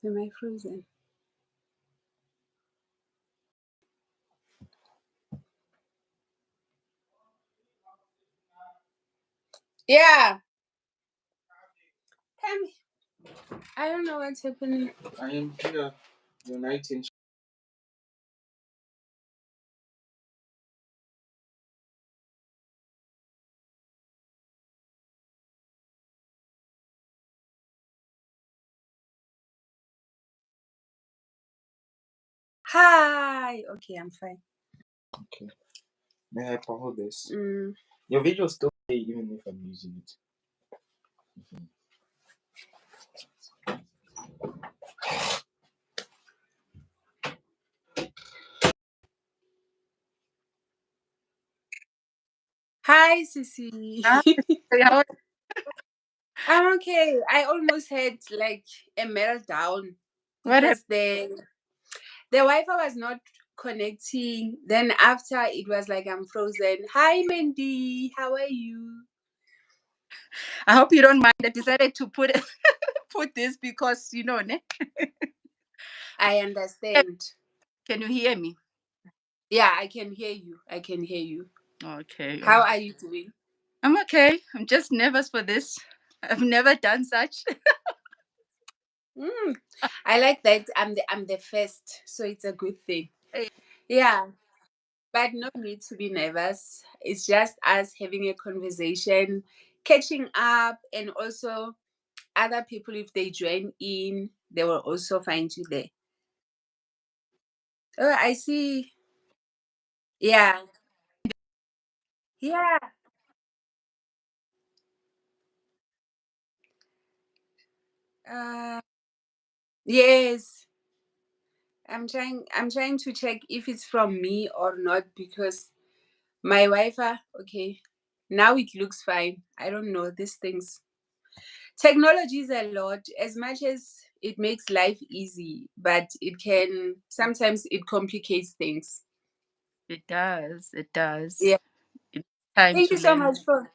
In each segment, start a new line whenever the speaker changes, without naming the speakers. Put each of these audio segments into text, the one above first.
Am I frozen? Yeah. Tell me. I don't know what's happening.
I am here uniting.
Hi. Okay, I'm fine.
Okay. May I hold this?
Mm.
Your video still play even if I'm using it.
Hi, Sissy.
Ah, how-
I'm okay. I almost had like a meltdown
what happened?
because the Wi-Fi was not connecting. Then after it was like I'm frozen. Hi, Mandy. How are you?
I hope you don't mind. I decided to put put this because ne?
I understand.
Can you hear me?
Yeah, I can hear you. I can hear you.
Okay.
How are you doing?
I'm okay. I'm just nervous for this. I've never done such.
Mm, I like that. I'm the first, so it's a good thing. Yeah, but no need to be nervous. It's just us having a conversation, catching up, and also other people, if they join in, they will also find you there. Oh, I see. Yeah, yeah. Uh, yes. I'm trying to check if it's from me or not because my Wi-Fi. Okay, now it looks fine. I don't know these things. Technology is a lot. As much as it makes life easy, but it can sometimes it complicates things.
It does. It does.
Yeah.
It's time
Thank
to
you so
learn.
much for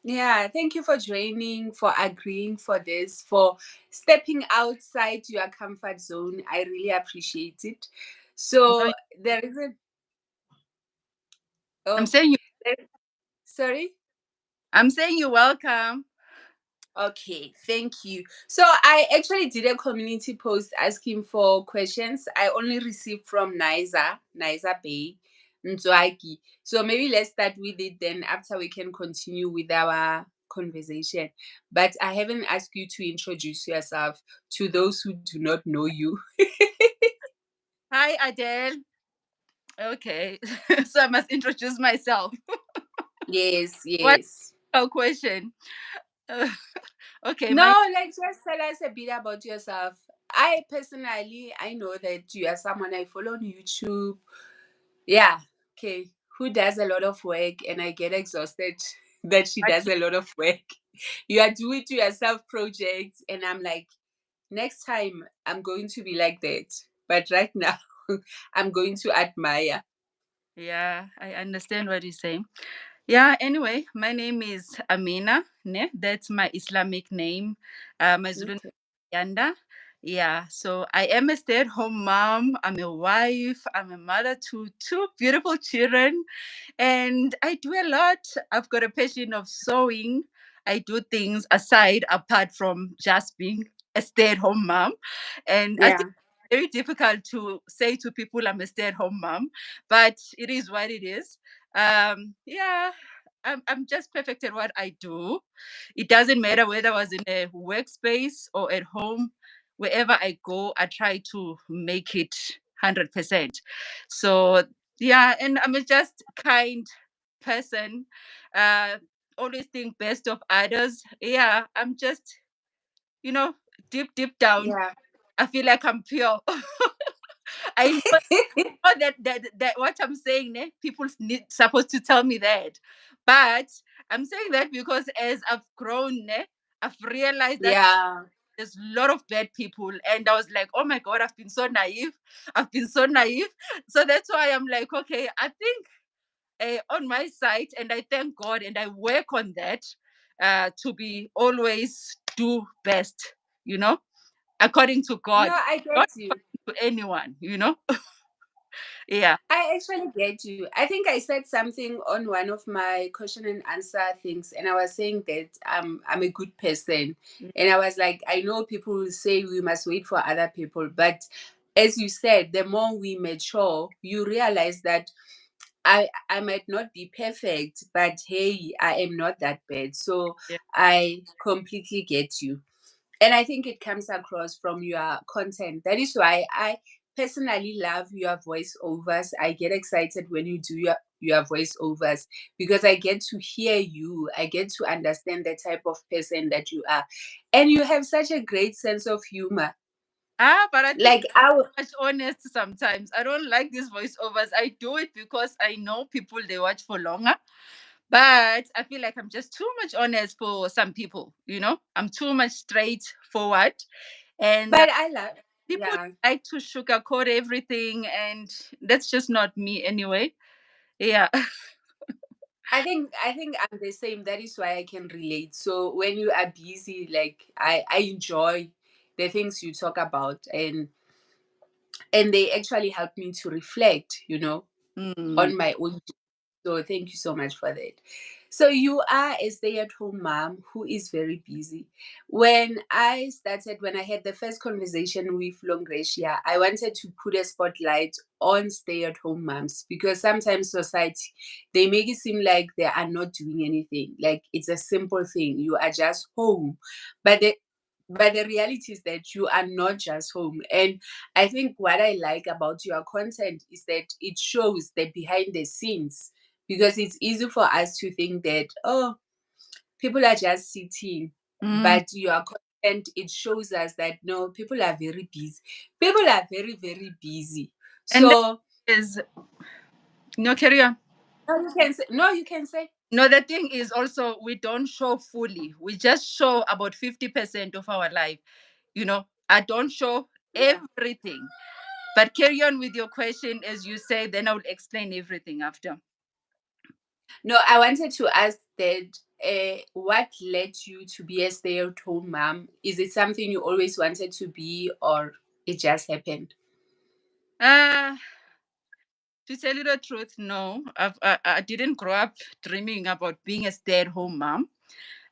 yeah, thank you for joining, for agreeing for this, for stepping outside your comfort zone. I really appreciate it.
No,
So there is a
I'm
oh
saying you.
there- sorry.
I'm saying you're welcome.
Okay, thank you. So I actually did a community post asking for questions. I only received from Niza Bay, Nzwaki. So maybe let's start with it then after we can continue with our conversation. But I haven't asked you to introduce yourself to those who do not know you.
Hi, Adele. Okay, so I must introduce myself.
Yes,
What
yes.
a question. Uh, okay,
No,
my
like just tell us a bit about yourself. I personally, I know that you are someone I follow on YouTube. Yeah. Okay. Who does a lot of work and I get exhausted that she does a lot of work. You are doing to yourself projects and I'm like, next time I'm going to be like that. But right now I'm going to admire.
yeah, I understand what you're saying. Yeah, anyway, my name is Amina. Ne? That's my Islamic name. My Zulu name
Okay.
is Yanda. Yeah, so I am a stay at home mom. I'm a wife. I'm a mother to two beautiful children. And I do a lot. I've got a passion of sewing. I do things aside, apart from just being a stay at home mom. And I think
Yeah.
it's very difficult to say to people I'm a stay at home mom, but it is what it is. Yeah, I'm just perfect at what I do. It doesn't matter whether I was in a workspace or at home. Wherever I go, I try to make it 100%. So yeah, and I'm a just kind person. Uh, always think best of others. Yeah, I'm just you know deep down.
Yeah.
I feel like I'm pure. I know that what I'm saying, people need supposed to tell me that, but I'm saying that because as I've grown, I've realized that
Yeah.
there's a lot of bad people, and I was like, oh my god, I've been so naive. I've been so naive. So that's why I'm like, okay, I think on my side, and I thank God, and I work on that to be always do best, you know. according to
No,
God,
I
not
get you.
to anyone, you know? Yeah.
I actually get you. I think I said something on one of my question and answer things, and I was saying that I'm a good person, and I was like, I know people will say we must wait for other people, but as you said, the more we mature, you realize that I might not be perfect, but hey, I am not that bad. So
Yeah.
I completely get you. And I think it comes across from your content. That is why I personally love your voiceovers. I get excited when you do your voiceovers because I get to hear you. I get to understand the type of person that you are. And you have such a great sense of humor.
But I think
Like I
much honest sometimes. I don't like these voiceovers. I do it because I know people they watch for longer. But I feel like I'm just too much honest for some people, you know? I'm too much straightforward. And
but I love
people
yeah.
like to sugarcoat everything, and that's just not me anyway. Yeah.
I think I'm the same. That is why I can relate. So when you are busy, like I enjoy the things you talk about, and they actually help me to reflect,
Mm,
on my own. So thank you so much for that. So you are a stay-at-home mom who is very busy. When I had the first conversation with Longresia, I wanted to put a spotlight on stay-at-home moms because sometimes society they make it seem like they are not doing anything. Like it's a simple thing. You are just home. But the reality is that you are not just home. And I think what I like about your content is that it shows the behind the scenes because it's easy for us to think that, oh, people are just sitting,
mm.
but your content it shows us that no, people are very busy. People are very very busy.
And that
So
is no carry on.
no, you can say
No, the thing is also we don't show fully. We just show about 50% of our life. You know, I don't show
yeah.
everything. But carry on with your question as you say, then I will explain everything after.
No, I wanted to ask that what led you to be a stay-at-home mom? Is it something you always wanted to be, or it just happened?
Uh to tell you the truth, no. I didn't grow up dreaming about being a stay-at-home mom.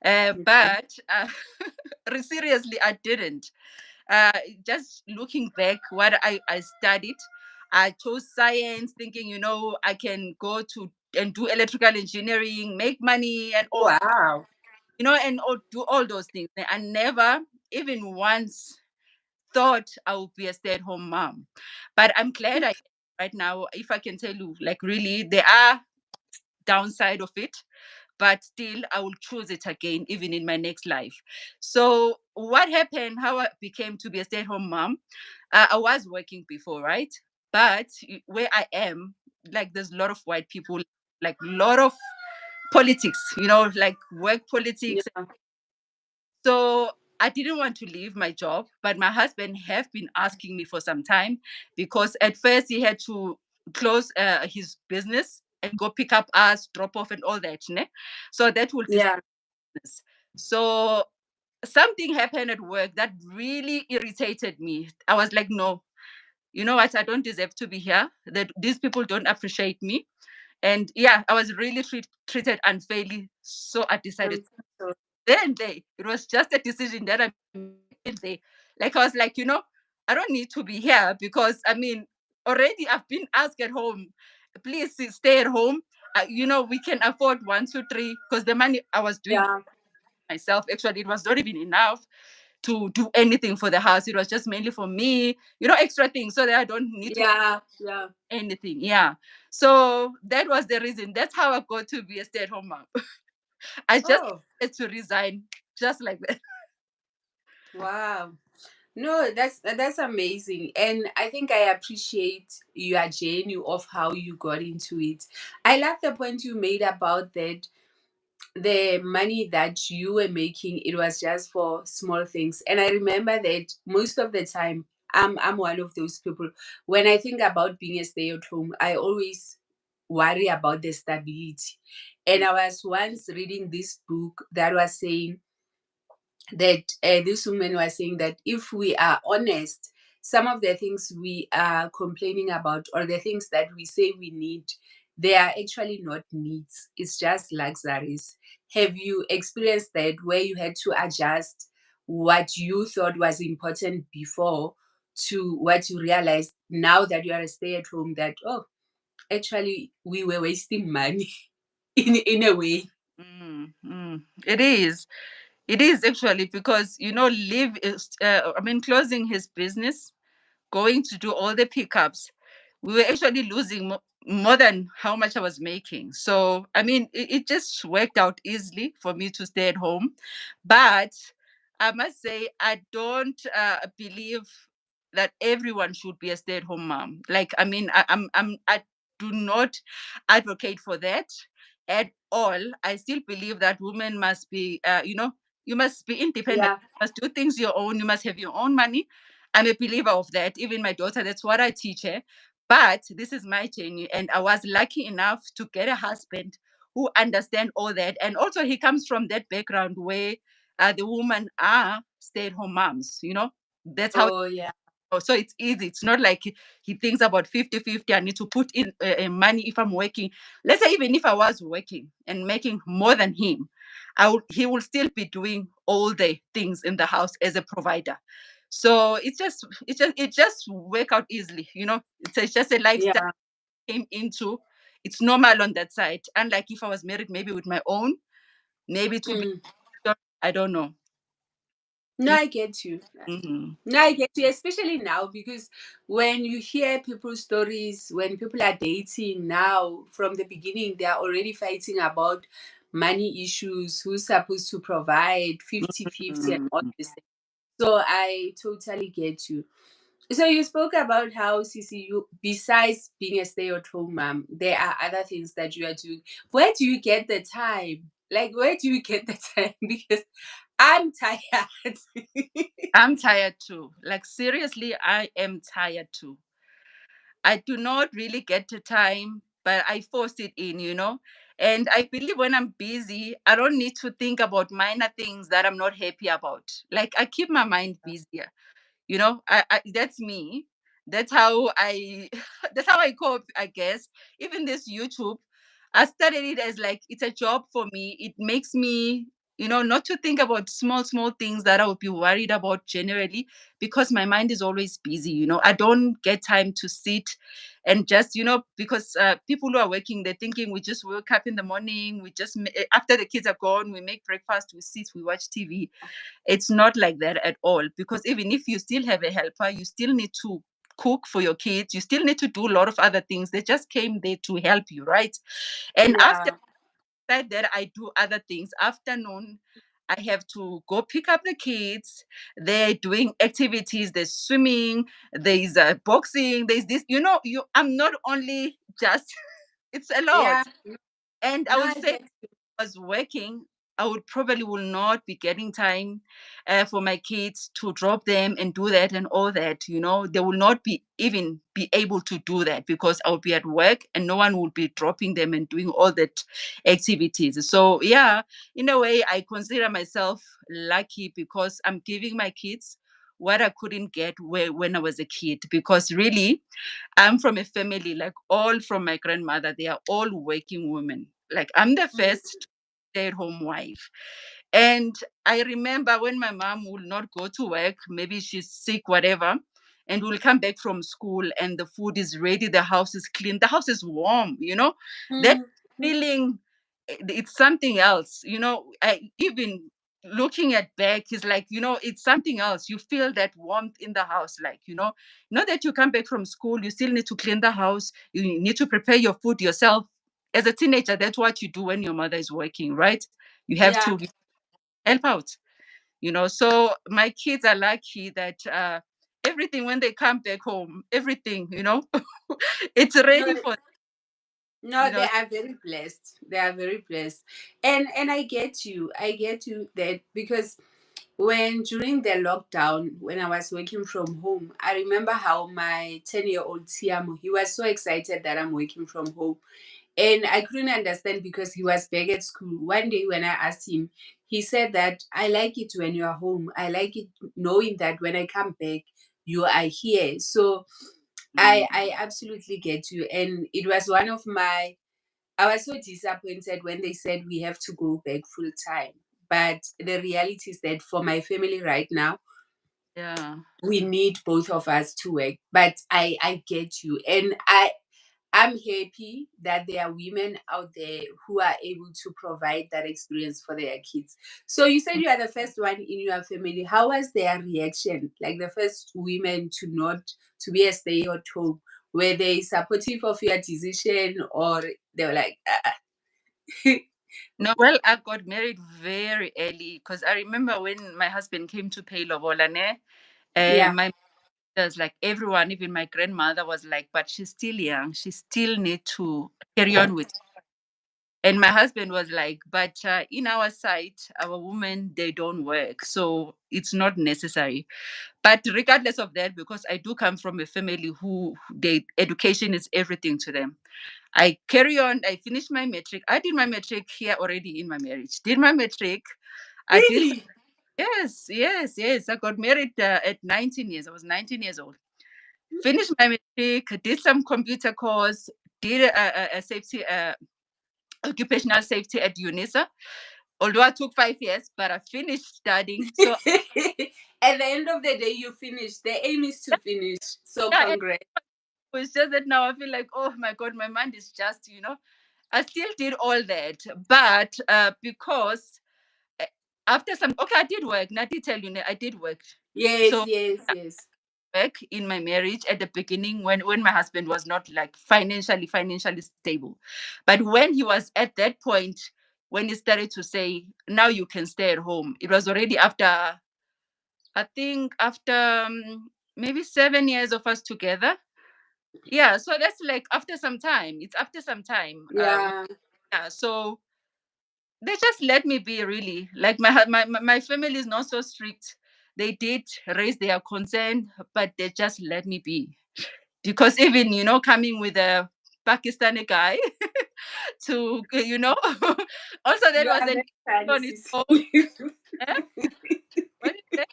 Okay.
But seriously, I didn't. Just looking back, what I studied, I chose science, thinking, I can go to and do electrical engineering, make money, and all,
Wow.
and do all those things. I never even once thought I would be a stay-at-home mom. But I'm glad I am right now. If I can tell you, like really, there are downside of it, but still I will choose it again, even in my next life. So what happened, how I became to be a stay-at-home mom, I was working before, right? But where I am, like there's a lot of white people, like a lot of politics, like work politics.
Yeah.
So I didn't want to leave my job, but my husband have been asking me for some time because at first he had to close his business and go pick up us, drop off, and all that. Ne? So that will
Yeah.
business. So something happened at work that really irritated me. I was like, no, you know what? I don't deserve to be here. That these people don't appreciate me. And yeah, I was really treated unfairly. So I decided
I'm so
then they it was just a decision that I made there. Like I was like, I don't need to be here because I mean already I've been asked at home, please stay at home. We can afford 1, 2, 3 because the money I was doing
yeah.
myself actually it was not even enough to do anything for the house. It was just mainly for me, extra things so that I don't need to
Yeah. Yeah.
anything. Yeah. So that was the reason. That's how I got to be a stay-at-home mom. I just
Oh,
had to resign just like that.
wow. No, that's amazing. And I think I appreciate your journey of how you got into it. I love the point you made about that the money that you were making, it was just for small things. And I remember that most of the time I'm one of those people. When I think about being a stay-at-home, I always worry about the stability. And I was once reading this book that was saying that this woman was saying that if we are honest, some of the things we are complaining about or the things that we say we need, they are actually not needs. It's just luxuries. Have you experienced that where you had to adjust what you thought was important before to what you realized now that you are a stay at home that, oh, actually, we were wasting money in a way?
It is. It is actually because Liv is. I mean, closing his business, going to do all the pickups, we were actually losing more than how much I was making. So, I mean, it just worked out easily for me to stay at home. But I must say, I don't believe that everyone should be a stay-at-home mom. Like, I mean, I do not advocate for that at all. I still believe that women must be, you must be independent.
Yeah.
You must do things your own. You must have your own money. I'm a believer of that. Even my daughter, that's what I teach her. But this is my journey, and I was lucky enough to get a husband who understand all that, and also he comes from that background where the women are stay-at-home moms. That's how.
Oh, yeah.
Oh, so it's easy. It's not like he thinks about 50-50. I need to put in money if I'm working. Let's say even if I was working and making more than him, he will still be doing all the things in the house as a provider. So it just work out easily. It's just a lifestyle
Yeah.
I came into. It's normal on that side. Unlike if I was married, maybe with my own, maybe to be.
Mm.
I don't know.
No, I get you.
Mhm.
No, I get you, especially now because when you hear people's stories, when people are dating now, from the beginning, they are already fighting about money issues, who's supposed to provide 50-50 and all
Mhm.
this. So I totally get you. So you spoke about how Cece, you besides being a stay-at-home mom, there are other things that you are doing. Where do you get the time? Like, where do you get the time? Because I'm tired.
I'm tired too. Like seriously, I am tired too. I do not really get the time, but I force it in. And I believe when I'm busy, I don't need to think about minor things that I'm not happy about. Like I keep my mind busier. That's me. That's how I that's how I cope, I guess. Even this YouTube, I started it as like it's a job for me. It makes me not to think about small things that I would be worried about generally, because my mind is always busy. I don't get time to sit and just because people who are working, they're thinking we just wake up in the morning, we just after the kids are gone, we make breakfast, we sit, we watch TV. It's not like that at all, because even if you still have a helper, you still need to cook for your kids. You still need to do a lot of other things. They just came there to help you, right? And after
Yeah.
that, I do other things. Afternoon, I have to go pick up the kids. They're doing activities. There's swimming. There's boxing. There's this. I'm not only just. It's a lot,
Yeah.
and I
No,
will
I
say
get.
was working, I would probably will not be getting time for my kids to drop them and do that and all that. They will not be even be able to do that because I'll be at work and no one will be dropping them and doing all that activities. So yeah, in a way, I consider myself lucky because I'm giving my kids what I couldn't get when I was a kid. Because really, I'm from a family, like all from my grandmother, they are all working women. Like I'm the
Mm.
first stay-at-home wife. And I remember when my mom will not go to work, maybe she's sick, whatever, and will come back from school and the food is ready, the house is clean, the house is warm. That
Mm.
feeling, it's something else. I even looking at back is like, it's something else. You feel that warmth in the house, like, not that you come back from school, you still need to clean the house, you need to prepare your food yourself. As a teenager, that's what you do when your mother is working, right? You have
Yeah.
to help out. So my kids are lucky that everything when they come back home, everything, it's
No,
ready for
no,
you
they
know
are very blessed. They are very blessed. And I get you. I get you that because when during the lockdown, when I was working from home, I remember how my 10-year-old Tiamo, he was so excited that I'm working from home. And I couldn't understand because he was back at school. One day when I asked him, he said that I like it when you are home. I like it knowing that when I come back, you are here. So I absolutely get you. And it was one of my, I was so disappointed when they said we have to go back full time. But the reality is that for my family right now,
Yeah.
we need both of us to work. But I get you. And I'm happy that there are women out there who are able to provide that experience for their kids. So you said you are the first one in your family. How was their reaction? Like the first women to not to be a stay at home. Were they supportive of your decision, or they were like,
No, well, I got married very early because I remember when my husband came to pay lobola, ne?
yeah,
My mother's like everyone, even my grandmother was like, but she's still young. She still need to carry on with. And my husband was like, but in our side, our women, they don't work. So it's not necessary. But regardless of that, because I do come from a family who they education is everything to them. I carry on. I finished my matric. I did my matric here already in my marriage. Did my matric. I did.
really?
Yes, yes, yes. I got married at 19 years. I was 19 years old. Finished my matric. Did some computer course. Did a safety, occupational safety at UNISA. Although I took 5 years, but I finished studying. So
At the end of the day, you finish. The aim is to finish. So
yeah, and
congrats.
it's just that now I feel like, oh my God, my mind is just, I still did all that. But because uh, after some, okay, I did work. And I did tell you, I did work.
Yes,
So
yes, yes.
work in my marriage at the beginning when my husband was not like financially stable. But when he was at that point, when he started to say, now you can stay at home, it was already after, I think, after maybe 7 years of us together. Yeah, so that's like after some time. It's after some time.
Yeah.
Yeah, so they just let me be really. Like my family is not so strict. They did raise their concern, but they just let me be. Because even coming with a Pakistani guy to also that
You
was
are
an
very
issue
funny,
on its
sis.
own. Eh? What is that?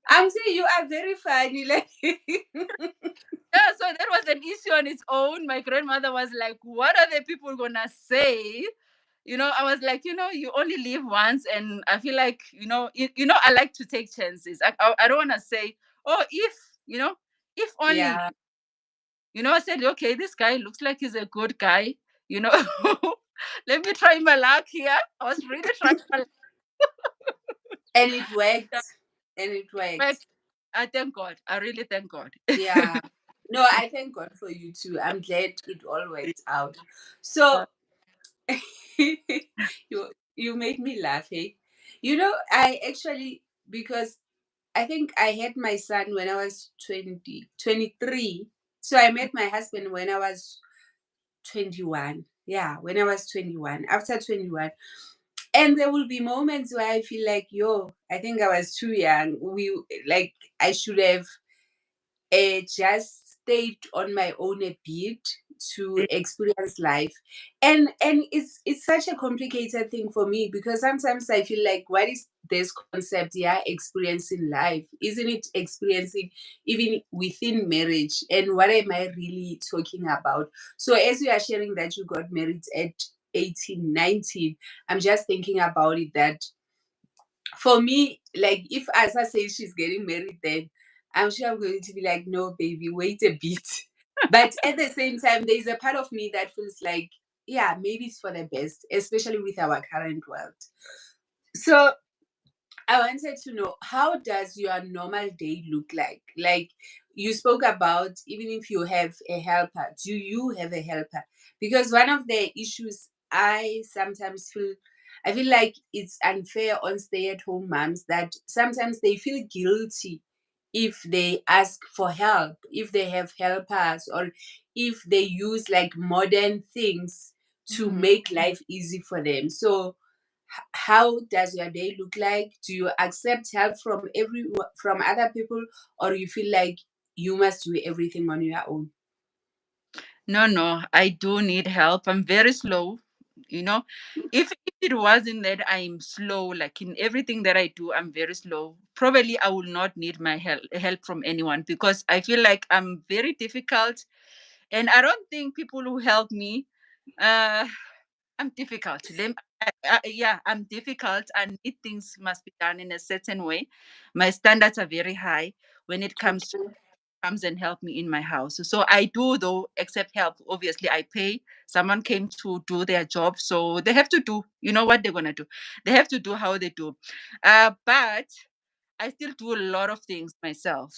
I'm saying you are very funny. Like,
Yeah, so that was an issue on its own. My grandmother was like, "What are the people gonna say?" I was like, you only live once, and I feel like, I like to take chances. I don't want to say, oh, if only,
yeah.
I said, okay, this guy looks like he's a good guy, you know. Let me try my luck here. I was really trying my
And it
luck.
worked. And it
But
worked.
I thank God. I really thank God.
Yeah. No, I thank God for you too. I'm glad it all worked out. So you made me laugh, hey? I actually, because I think I had my son when I was 23. So I met my husband when I was 21. Yeah, when I was 21. After 21. And there will be moments where I feel like, yo, I think I was too young. Like, I should have just stayed on my own a bit to experience life. And it's such a complicated thing for me because sometimes I feel like, what is this concept, yeah, experiencing life? Isn't it experiencing even within marriage? And what am I really talking about? So as you are sharing that you got married at 18, 19, I'm just thinking about it that for me, like if Asa says she's getting married, then I'm sure I'm going to be like, no, baby, wait a bit. But at the same time, there's a part of me that feels like, yeah, maybe it's for the best, especially with our current world. So I wanted to know, how does your normal day look like? Like you spoke about, even if you have a helper, do you have a helper? Because one of the issues I sometimes feel, I feel like it's unfair on stay-at-home moms that sometimes they feel guilty if they ask for help, if they have helpers, or if they use like modern things to
Mhm.
make life easy for them. So how does your day look like? Do you accept help from other people, or you feel like you must do everything on your own?
No, I do need help. I'm very slow. You know, if it wasn't that I'm slow, like in everything that I do, I'm very slow. Probably I will not need my help from anyone because I feel like I'm very difficult, and I don't think people who help me. Uh, I'm difficult. Yeah, I'm difficult, and need things must be done in a certain way. My standards are very high when it comes to
Okay.
comes and help me in my house. So I do though accept help. Obviously, I pay. Someone came to do their job, so they have to do. You know what they're gonna do? They have to do how they do. But I still do a lot of things myself.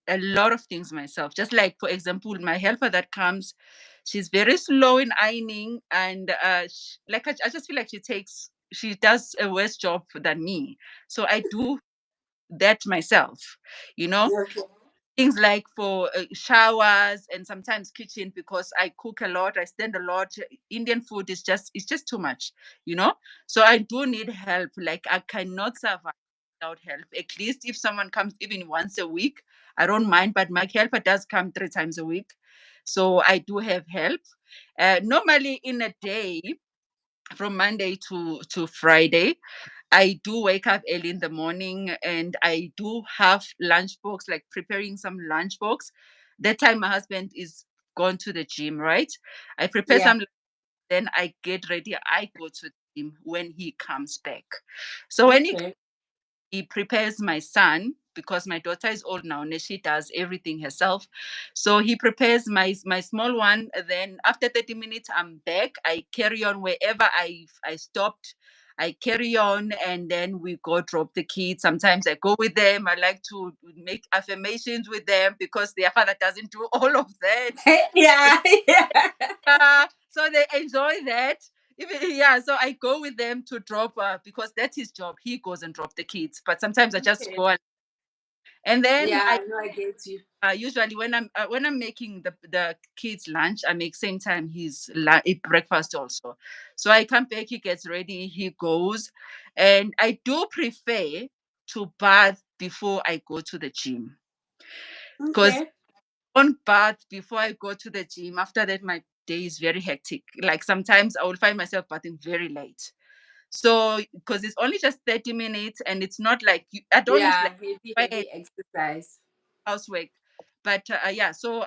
A lot of things myself. Just like, for example, my helper that comes, she's very slow in ironing, and like I just feel like she does a worse job than me. So I do that myself. You know,
Okay.
things like for showers and sometimes kitchen because I cook a lot, I stand a lot. Indian food is just it's just too much, you know. So I do need help. Like I cannot survive without help. At least if someone comes even once a week, I don't mind. But my helper does come 3 times a week, so I do have help. Normally in a day, from Monday to Friday, I do wake up early in the morning and I do have lunch box, like preparing some lunch box. That time my husband is gone to the gym, right? I prepare
Yeah.
some, then I get ready. I go to the gym when he comes back. So when
Okay.
he prepares my son, because my daughter is old now and she does everything herself, so he prepares my small one. Then after 30 minutes I'm back. I carry on wherever I stopped. I carry on and then we go drop the kids. Sometimes I go with them. I like to make affirmations with them because their father doesn't do all of that.
Yeah. Yeah.
So they enjoy that. Even, yeah, so I go with them to drop because that's his job. He goes and drop the kids. But sometimes I just
Okay.
go and then I
Yeah. No, I get you.
usually when I'm making the kids lunch, I make same time his breakfast also. So I come back, he gets ready, he goes, and I do prefer to bath before I go to the gym because
Okay.
on bath before I go to the gym. After that, my day is very hectic. Like sometimes I will find myself bathing very late. So because it's only just 30 minutes and it's not like I don't
Yeah.
like
Heavy,
my
heavy exercise.
housework. But yeah, so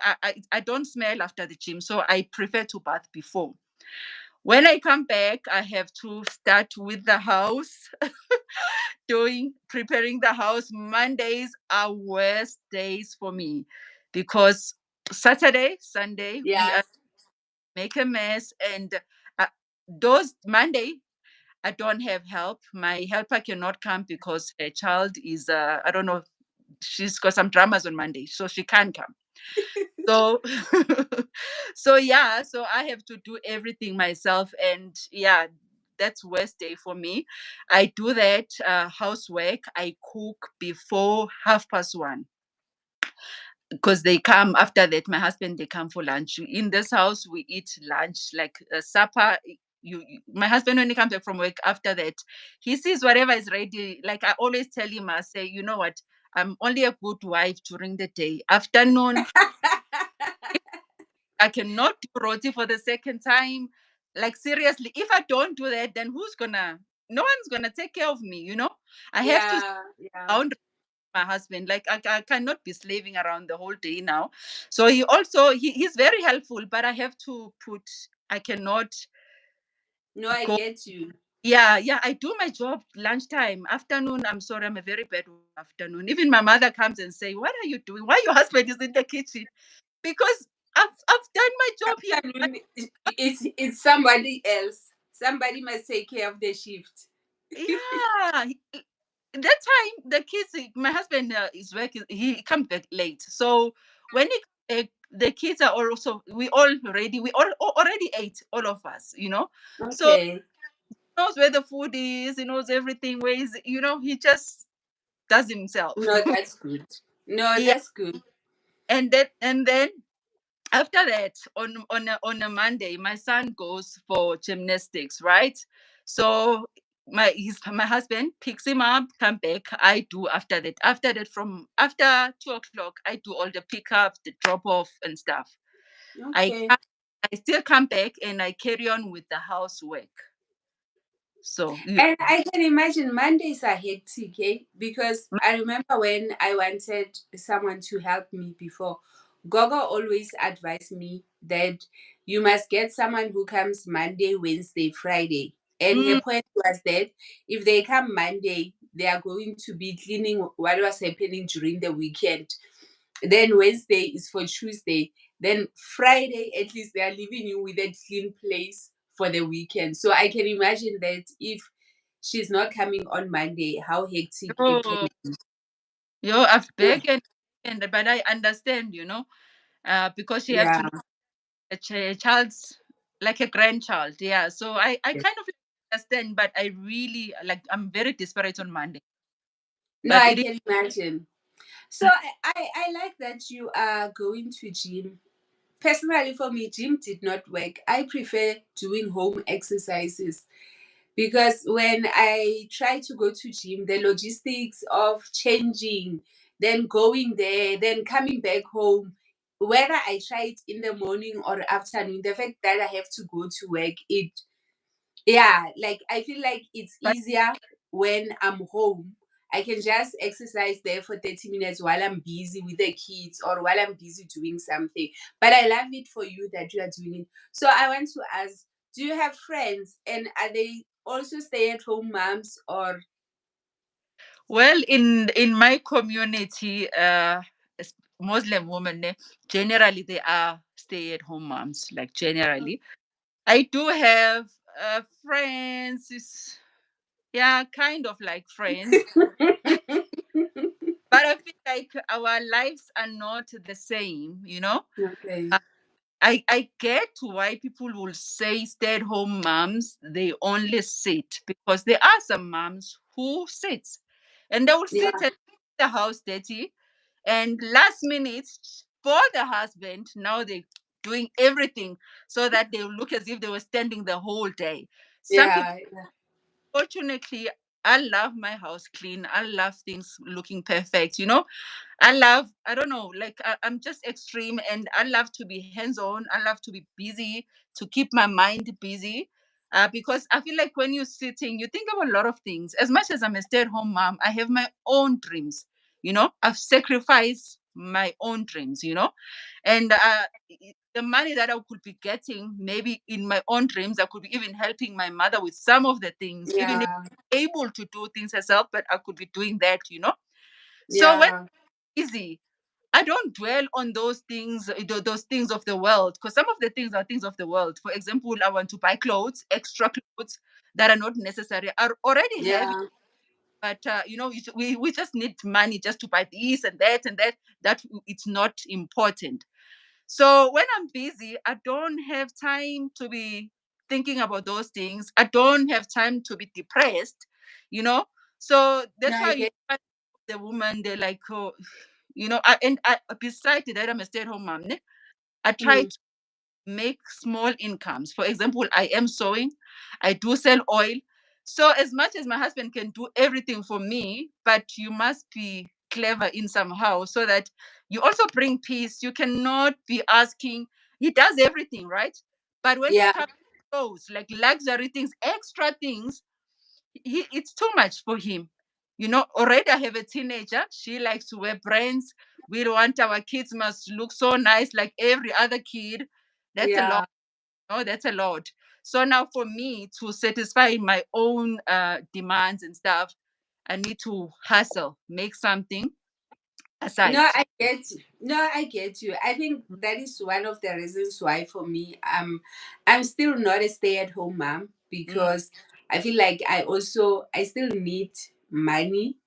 I don't smell after the gym. So I prefer to bath before. When I come back, I have to start with the house, doing preparing the house. Mondays are worst days for me because Saturday, Sunday, we
Yeah.
make a mess. And uh, those Monday, I don't have help. My helper cannot come because her child is, I don't know, she's got some dramas on Monday, so she can't come. So, so yeah, so I have to do everything myself. And yeah, that's worst day for me. I do that housework. I cook before 1:30 because they come after that. My husband, they come for lunch in this house. We eat lunch like supper. My husband, when he comes back from work after that, he sees whatever is ready. Like I always tell him, I say, you know what, I'm only a good wife during the day. Afternoon, I cannot do roti for the second time. Like seriously, if I don't do that, then who's gonna, no one's gonna take care of me, you know. I have to
Yeah. Yeah.
sound my husband. Like I cannot be slaving around the whole day now. So he also he's very helpful, but I have to put, I cannot
No, I
go.
get you.
Yeah, I do my job lunchtime. Afternoon, I'm sorry, I'm a very bad afternoon. Even my mother comes and say, what are you doing? Why your husband is in the kitchen? Because I've done my job here.
Afternoon, it's somebody else. Somebody must take care of the shift.
Yeah, that time the kids, my husband is working. He comes back late, so when the kids are also, we all ready. We all already ate, all of us, you know. So
Okay.
he knows where the food is. He knows everything. Where is, you know, he just does himself.
No, that's good. No,
Yeah,
that's good.
and then after that, on a Monday, my son goes for gymnastics, right? So my husband picks him up, come back. I do after that. After that, from after 2 o'clock, I do all the pickup, the drop off, and stuff. I
Okay.
come, I still come back and I carry on with the housework. So
And I can imagine Mondays are hectic, eh? Because I remember when I wanted someone to help me before, Gogo always advised me that you must get someone who comes Monday, Wednesday, Friday. And her
mm,
point was that if they come Monday, they are going to be cleaning what was happening during the weekend. Then Wednesday is for Tuesday. Then Friday, at least they are leaving you with a clean place for the weekend. So I can imagine that if she's not coming on Monday, how hectic it can
oh,
be.
I've
Oh,
back and but I understand, because she have to
yeah.
look at a child's like a grandchild. Yeah. So I kind of understand, but I really like I'm very desperate on Monday.
No,
But
I
it is
can imagine. So I like that you are going to gym. Personally, for me, gym did not work. I prefer doing home exercises because when I try to go to gym, the logistics of changing, then going there, then coming back home, whether I try it in the morning or afternoon, the fact that I have to go to work, it, yeah, like I feel like it's
but
easier when I'm home. I can just exercise there for 30 minutes while I'm busy with the kids or while I'm busy doing something. But I love it for you that you are doing it. So I want to ask, do you have friends and are they also stay at home moms or
well in my community, Muslim women, generally they are stay at home moms, like generally. I do have friends, yeah, kind of like friends, but I feel like our lives are not the same.
okay.
Uh, I get why people will say stay at home moms, they only sit because there are some moms who sit and they will sit
Yeah,
and keep the house dirty and last minute for the husband, now they doing everything so that they will look as if they were standing the whole day. Some people,
yeah,
fortunately, I love my house clean. I love things looking perfect. I don't know, like I'm just extreme and I love to be hands on. I love to be busy, to keep my mind busy. Because I feel like when you're sitting, you think about a lot of things. As much as I'm a stay at home mom, I have my own dreams. I've sacrificed my own dreams. And the money that I could be getting, maybe in my own dreams, I could be even helping my mother with some of the things, even if
yeah,
able to do things herself, but I could be doing that. So when
yeah,
easy. I don't dwell on those things, those things of the world, because some of the things are things of the world. For example, I want to buy clothes, extra clothes that are not necessary. I already have it,
yeah.
but we just need money just to buy this and that and that. That it's not important. So when I'm busy, I don't have time to be thinking about those things. I don't have time to be depressed, you know. So
No,
that's
I
why you
get
find the woman they're like, oh, besides that, I'm a stay-at-home mom. Ne? I try
mm,
to make small incomes. For example, I am sewing, I do sell oil. So as much as my husband can do everything for me, but you must be clever in somehow so that you also bring peace. You cannot be asking, he does everything, right? But when it
yeah,
comes to those like luxury things, extra things, it's too much for him. Already I have a teenager. She likes to wear brands. We want our kids must look so nice like every other kid. That's a lot.
yeah.
Oh, that's a lot. So now for me to satisfy my own demands and stuff, I need to hustle, make something
No,
aside.
I get you. No, I get you. I think that is one of the reasons why for me I'm still not a stay-at-home mom
Mm,
because I feel like I still need money.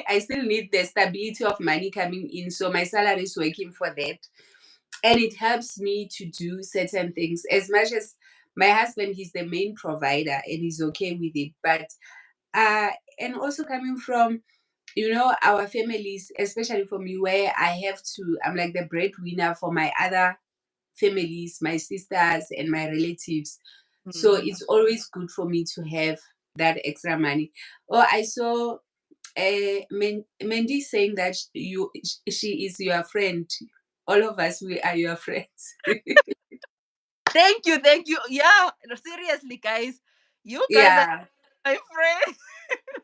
I still need the stability of money coming in. So my salary is working for that. And it helps me to do certain things. As much as my husband, he's the main provider and he's okay with it. But uh and also coming from our families, especially for me, where I'm like the breadwinner for my other families, my sisters and my relatives. So
mm.
it's always good for me to have that extra money. Oh, I saw Mandy saying that she is your friend all of us, we are your friends.
Thank you, thank you. Yeah, seriously, guys, you guys are
Yeah.
my friends.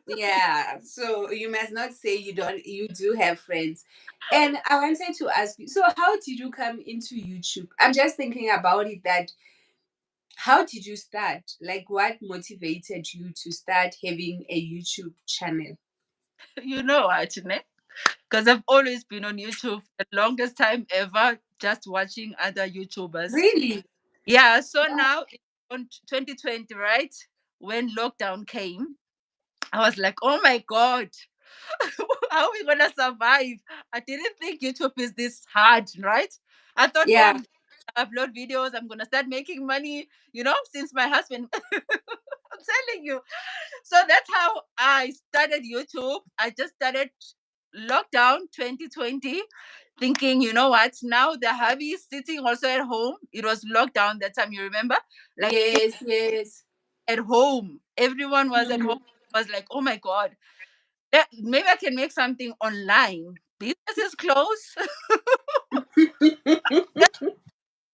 Yeah. So you must not say you don't, you do have friends. And I wanted to ask you, so how did you come into YouTube? I'm just thinking about it, that how did you start? Like, what motivated you to start having a YouTube channel?
You know what, ne? Because I've always been on YouTube the longest time ever, just watching other YouTubers.
Really?
Yeah, so now on 2020, right? When lockdown came, I was like, oh my God, how are we gonna survive? I didn't think YouTube is this hard, right? I thought, oh,
Yeah.
I'm gonna upload videos, I'm gonna start making money, since my husband, I'm telling you. So that's how I started YouTube. I just started lockdown 2020, thinking, you know what? Now the hubby is sitting also at home. It was lockdown that time, you remember? Like
Yes, yes.
at home. Everyone was at home.
Mhm.
I was like, oh my God, maybe I can make something online. Business is closed.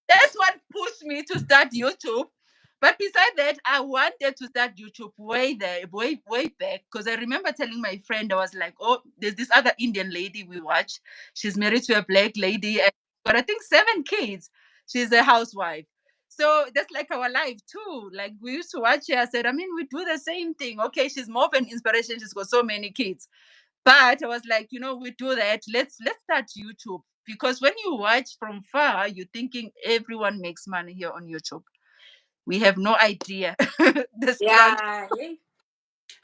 That's what pushed me to start YouTube. But besides that, I wanted to start YouTube way there, way back. Because I remember telling my friend, I was like, oh, there's this other Indian lady we watch. She's married to a black lady, and but I think 7 kids. She's a housewife. So that's like our life too. Like we used to watch her. I said, I mean, we do the same thing. Okay, she's more of an inspiration. She's got so many kids. But I was like, we do that. Let's start YouTube, because when you watch from far, you're thinking everyone makes money here on YouTube. We have no idea the struggle.
Yeah. Hey.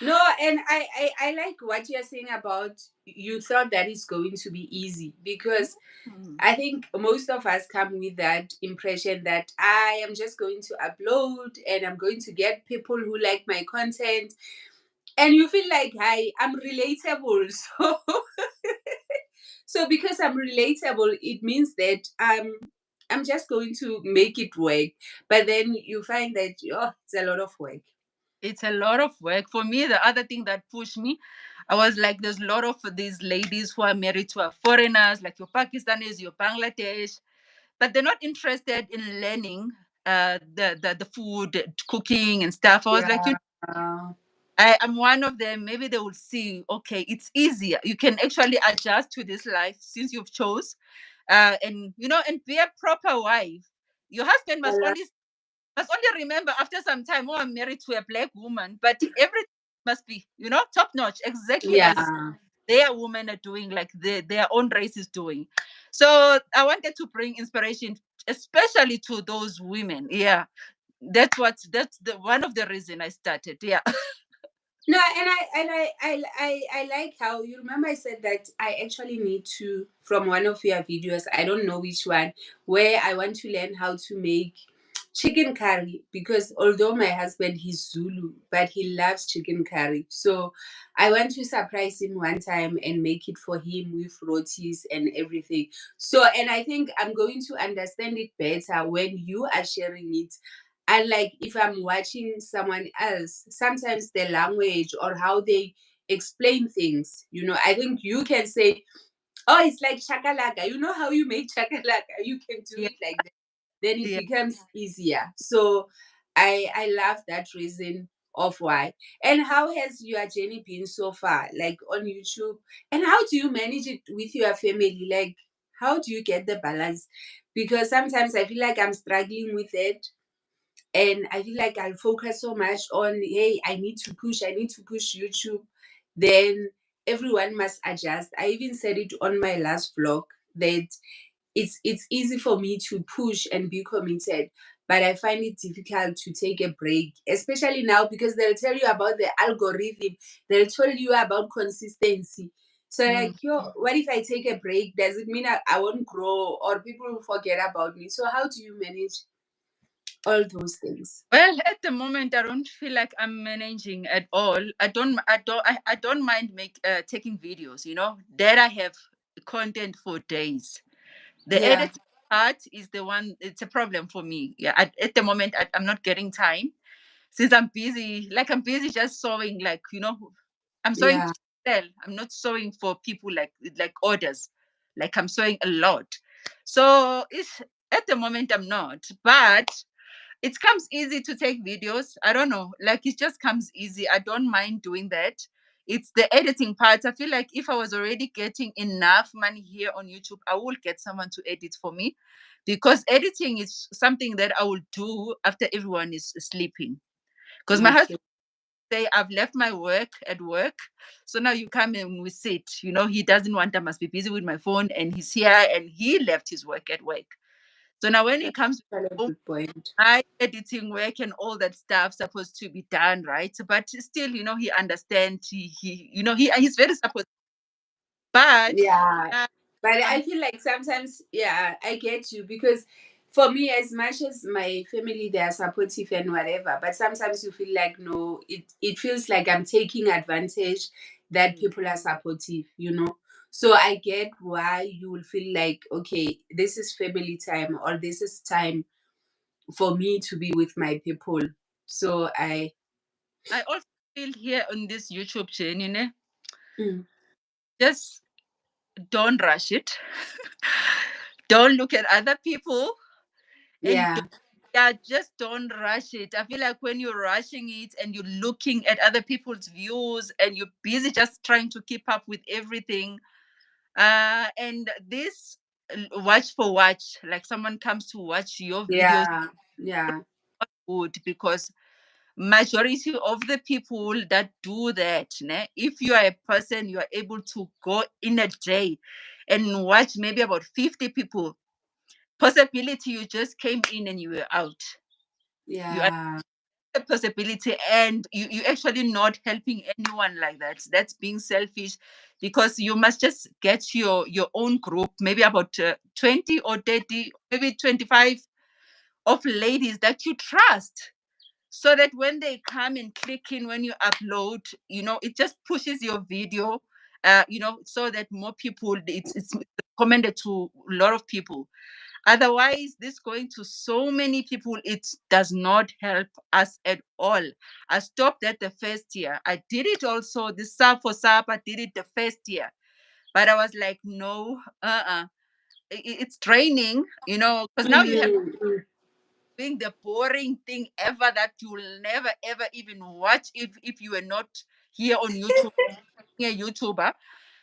No, and I like what you're saying about you thought that it's going to be easy, because
Mm.
I think most of us come with that impression that I am just going to upload and I'm going to get people who like my content. And you feel like, hi, I'm relatable. So because I'm relatable, it means that I'm just going to make it work. But then you find that, oh, it's a lot of work.
It's a lot of work. For me, the other thing that pushed me, I was like, there's a lot of these ladies who are married to foreigners, like your Pakistanis, your Bangladesh, but they're not interested in learning the food, cooking and stuff. I was like,
Yeah.
I'm one of them. Maybe they will see, okay, it's easier. You can actually adjust to this life since you've chose, and be a proper wife. Your husband must only remember after some time, oh, I'm married to a black woman, but everything must be, top notch, exactly as
Yeah.
their women are doing, like their own race is doing. So I wanted to bring inspiration, especially to those women. Yeah, that's the one of the reason I started. Yeah.
No, and I like how you remember I said that I actually need to, from one of your videos, I don't know which one, where I want to learn how to make chicken curry, because although my husband he's Zulu, but he loves chicken curry. So I want to surprise him one time and make it for him with rotis and everything. So, and I think I'm going to understand it better when you are sharing it. And like if I'm watching someone else, sometimes the language or how they explain things, I think you can say, oh, it's like chakalaka. You know how you make chakalaka? You can do
Yeah.
it like that. Then it
Yeah.
becomes easier. So I love that reason of why. And how has your journey been so far, like on YouTube? And how do you manage it with your family? Like, how do you get the balance? Because sometimes I feel like I'm struggling with it, and I feel like I'll focus so much on, hey, I need to push YouTube. Then everyone must adjust. I even said it on my last vlog that it's easy for me to push and be committed, but I find it difficult to take a break, especially now because they'll tell you about the algorithm, they'll tell you about consistency. So
Mm.
like, yo, what if I take a break? Does it mean I won't grow or people will forget about me? So how do you manage all those things?
Well, at the moment, I don't feel like I'm managing at all. I don't mind taking videos. That I have content for days. The
Yeah,
editing part is the one. It's a problem for me. Yeah, at the moment, I'm not getting time since I'm busy. Like I'm busy just sewing. Like I'm sewing
yeah.
to sell. I'm not sewing for people like orders. Like I'm sewing a lot. So it's, at the moment I'm not, but it comes easy to take videos. I don't know, like it just comes easy. I don't mind doing that. It's the editing part. I feel like if I was already getting enough money here on YouTube, I will get someone to edit for me, because editing is something that I will do after everyone is sleeping. Because my husband
Okay.
say, I've left my work at work, so now you come and we sit. He doesn't want, I must be busy with my phone, and he's here and he left his work at work. So now when he
That's
comes
a
home,
good point.
my editing work and all that stuff supposed to be done, right? But still, he understands. He's very supportive. But
Yeah.
uh,
But I
um,
feel like sometimes, yeah, I get you because for me, as much as my family, they are supportive and whatever, but sometimes you feel like, no, it feels like I'm taking advantage that people are supportive. So I get why you will feel like, okay, this is family time or this is time for me to be with my people. So
I also feel here on this YouTube channel,
mm,
just don't rush it. Don't look at other people, and
yeah,
yeah, just don't rush it. I feel like when you're rushing it and you're looking at other people's views and you're busy just trying to keep up with everything, and this watch for watch, like someone comes to watch your videos,
yeah, yeah,
good, because majority of the people that do that, ne, if you are a person, you are able to go in a day and watch maybe about 50 people, possibility you just came in and you were out. You are
yeah,
a possibility, and you actually not helping anyone like that. That's being selfish, because you must just get your own group, maybe about 20 or 30, maybe 25 of ladies that you trust, so that when they come and click in when you upload, it just pushes your video, so that more people, it's recommended to a lot of people. Otherwise, this going to so many people, it does not help us at all. I stopped that the first year. I did it also, the sub for sub, I did it the first year. But I was like, no, it's draining, because now you have
mm, mm.
doing the boring thing ever that you'll never ever even watch if you were not here on YouTube, a YouTuber.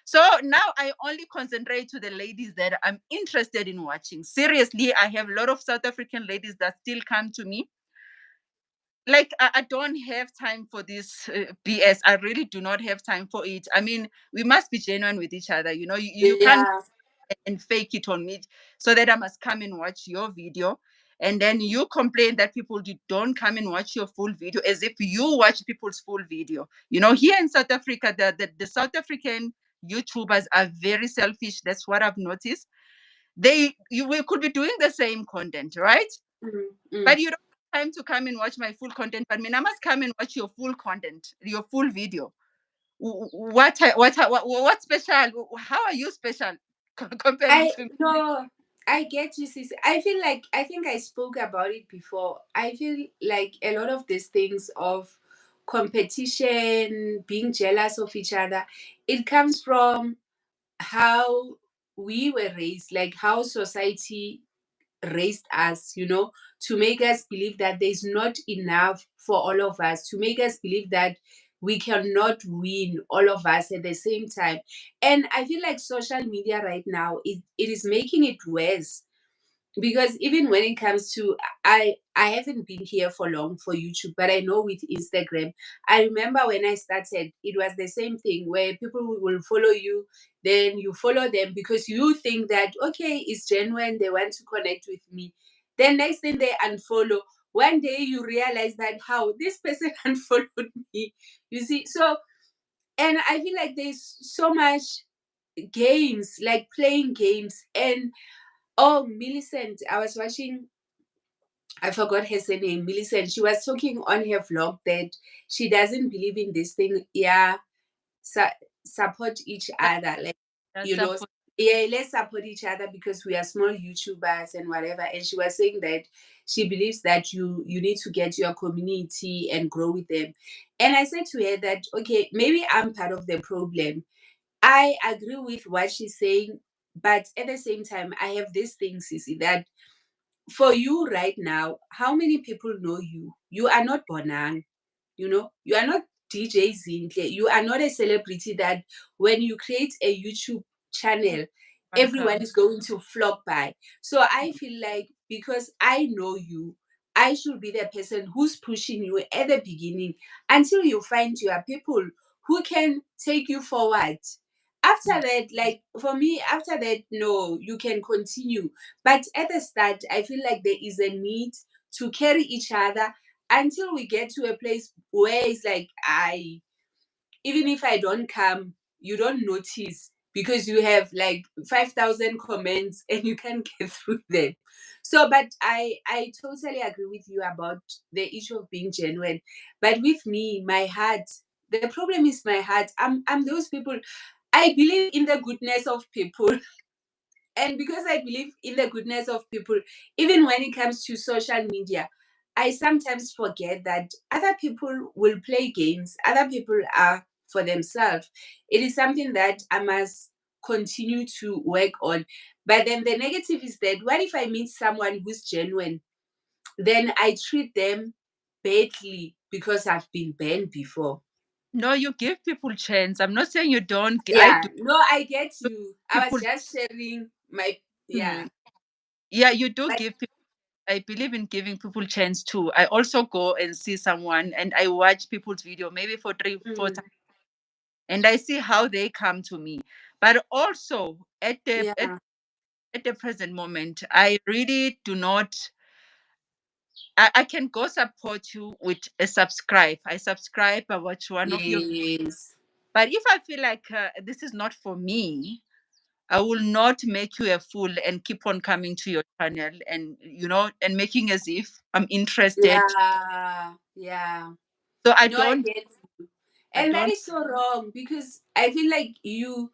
So now I only concentrate to the ladies that I'm interested in watching. Seriously, I have a lot of South African ladies that still come to me. Like, I don't have time for this BS. I really do not have time for it. I mean, we must be genuine with each other. You can't
Yeah,
and fake it on me, so that I must come and watch your video. And then you complain that people don't come and watch your full video, as if you watch people's full video. Here in South Africa, the South African YouTubers are very selfish. That's what I've noticed. We could be doing the same content, right?
mm, mm.
But you don't have time to come and watch my full content. But I mean, I must come and watch your full content, your full video. What special? How are you special comparing
I
to me?
no, I get you, sis. I feel like I think I spoke about it before. I feel like a lot of these things of competition, being jealous of each other, it comes from how we were raised, like how society raised us, to make us believe that there's not enough for all of us, to make us believe that we cannot win all of us at the same time. And I feel like social media right now, it is making it worse because even when it comes to I haven't been here for long for YouTube, but I know with Instagram, I remember when I started, it was the same thing where people will follow you, then you follow them because you think that okay, it's genuine, they want to connect with me. Then next thing they unfollow. One day you realize that how this person unfollowed me. You see, so and I feel like there's so much games, like playing games. And oh, Millicent, I was watching, I forgot her surname, Millicent. She was talking on her vlog that she doesn't believe in this thing. Yeah, support each other. Like,
That's
you know,
support.
yeah, let's support each other because we are small YouTubers and whatever. And she was saying that she believes that you need to get your community and grow with them. And I said to her that, okay, maybe I'm part of the problem. I agree with what she's saying, But at the same time, I have this thing, Sissy, that for you right now, how many people know you? You are not Bonang, you are not DJ Zinhle. You are not a celebrity that when you create a YouTube channel,
One
everyone
come.
is going to flock by. So I feel like because I know you, I should be the person who's pushing you at the beginning until you find your people who can take you forward. After that, like for me, after that, no, you can continue. But at the start, I feel like there is a need to carry each other until we get to a place where it's like, even if I don't come, you don't notice because you have like 5,000 comments and you can't get through them. So, but I totally agree with you about the issue of being genuine. But with me, my heart, the problem is my heart. I'm those people. I believe in the goodness of people. And because I believe in the goodness of people, even when it comes to social media, I sometimes forget that other people will play games, other people are for themselves. It is something that I must continue to work on. But then the negative is that what if I meet someone who's genuine? Then I treat them badly because I've been banned before.
No, you give people chance. I'm not saying you don't. I
Yeah,
do
no, I get
give
you. I was
people.
just sharing my,
Hmm.
yeah.
Yeah, you do
But
give people. I believe in giving people chance too. I also go and see someone and I watch people's video maybe for 3, 4 times,
mm,
and I see how they come to me. But also at the
yeah.
at the present moment, I really do not. I can go support you with a subscribe. I subscribe. I watch one of your.
Yes.
But if I feel like this is not for me, I will not make you a fool and keep on coming to your channel and and making as if I'm interested.
Yeah. Yeah.
So I
No, I
don't.
get you.
I
And that
don't.
is so wrong because I feel like you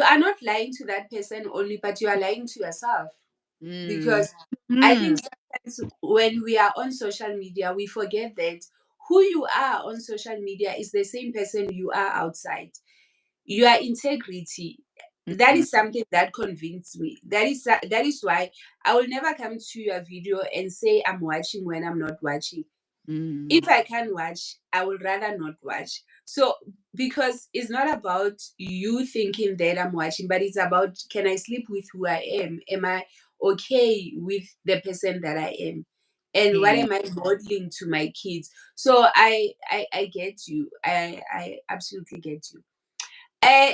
are not lying to that person only, but you are lying to yourself.
Mm.
Because I
Mm.
think sometimes when we are on social media, we forget that who you are on social media is the same person you are outside. Your integrity, that
Mm.
is something that convinced me. That is why I will never come to your video and say I'm watching when I'm not watching.
Mm.
If I can watch, I would rather not watch. So because it's not about you thinking that I'm watching, but it's about, can I sleep with who I am? Am I okay with the person that I am? And what
Yeah.
am I modeling to my kids? So I get you. I absolutely get you.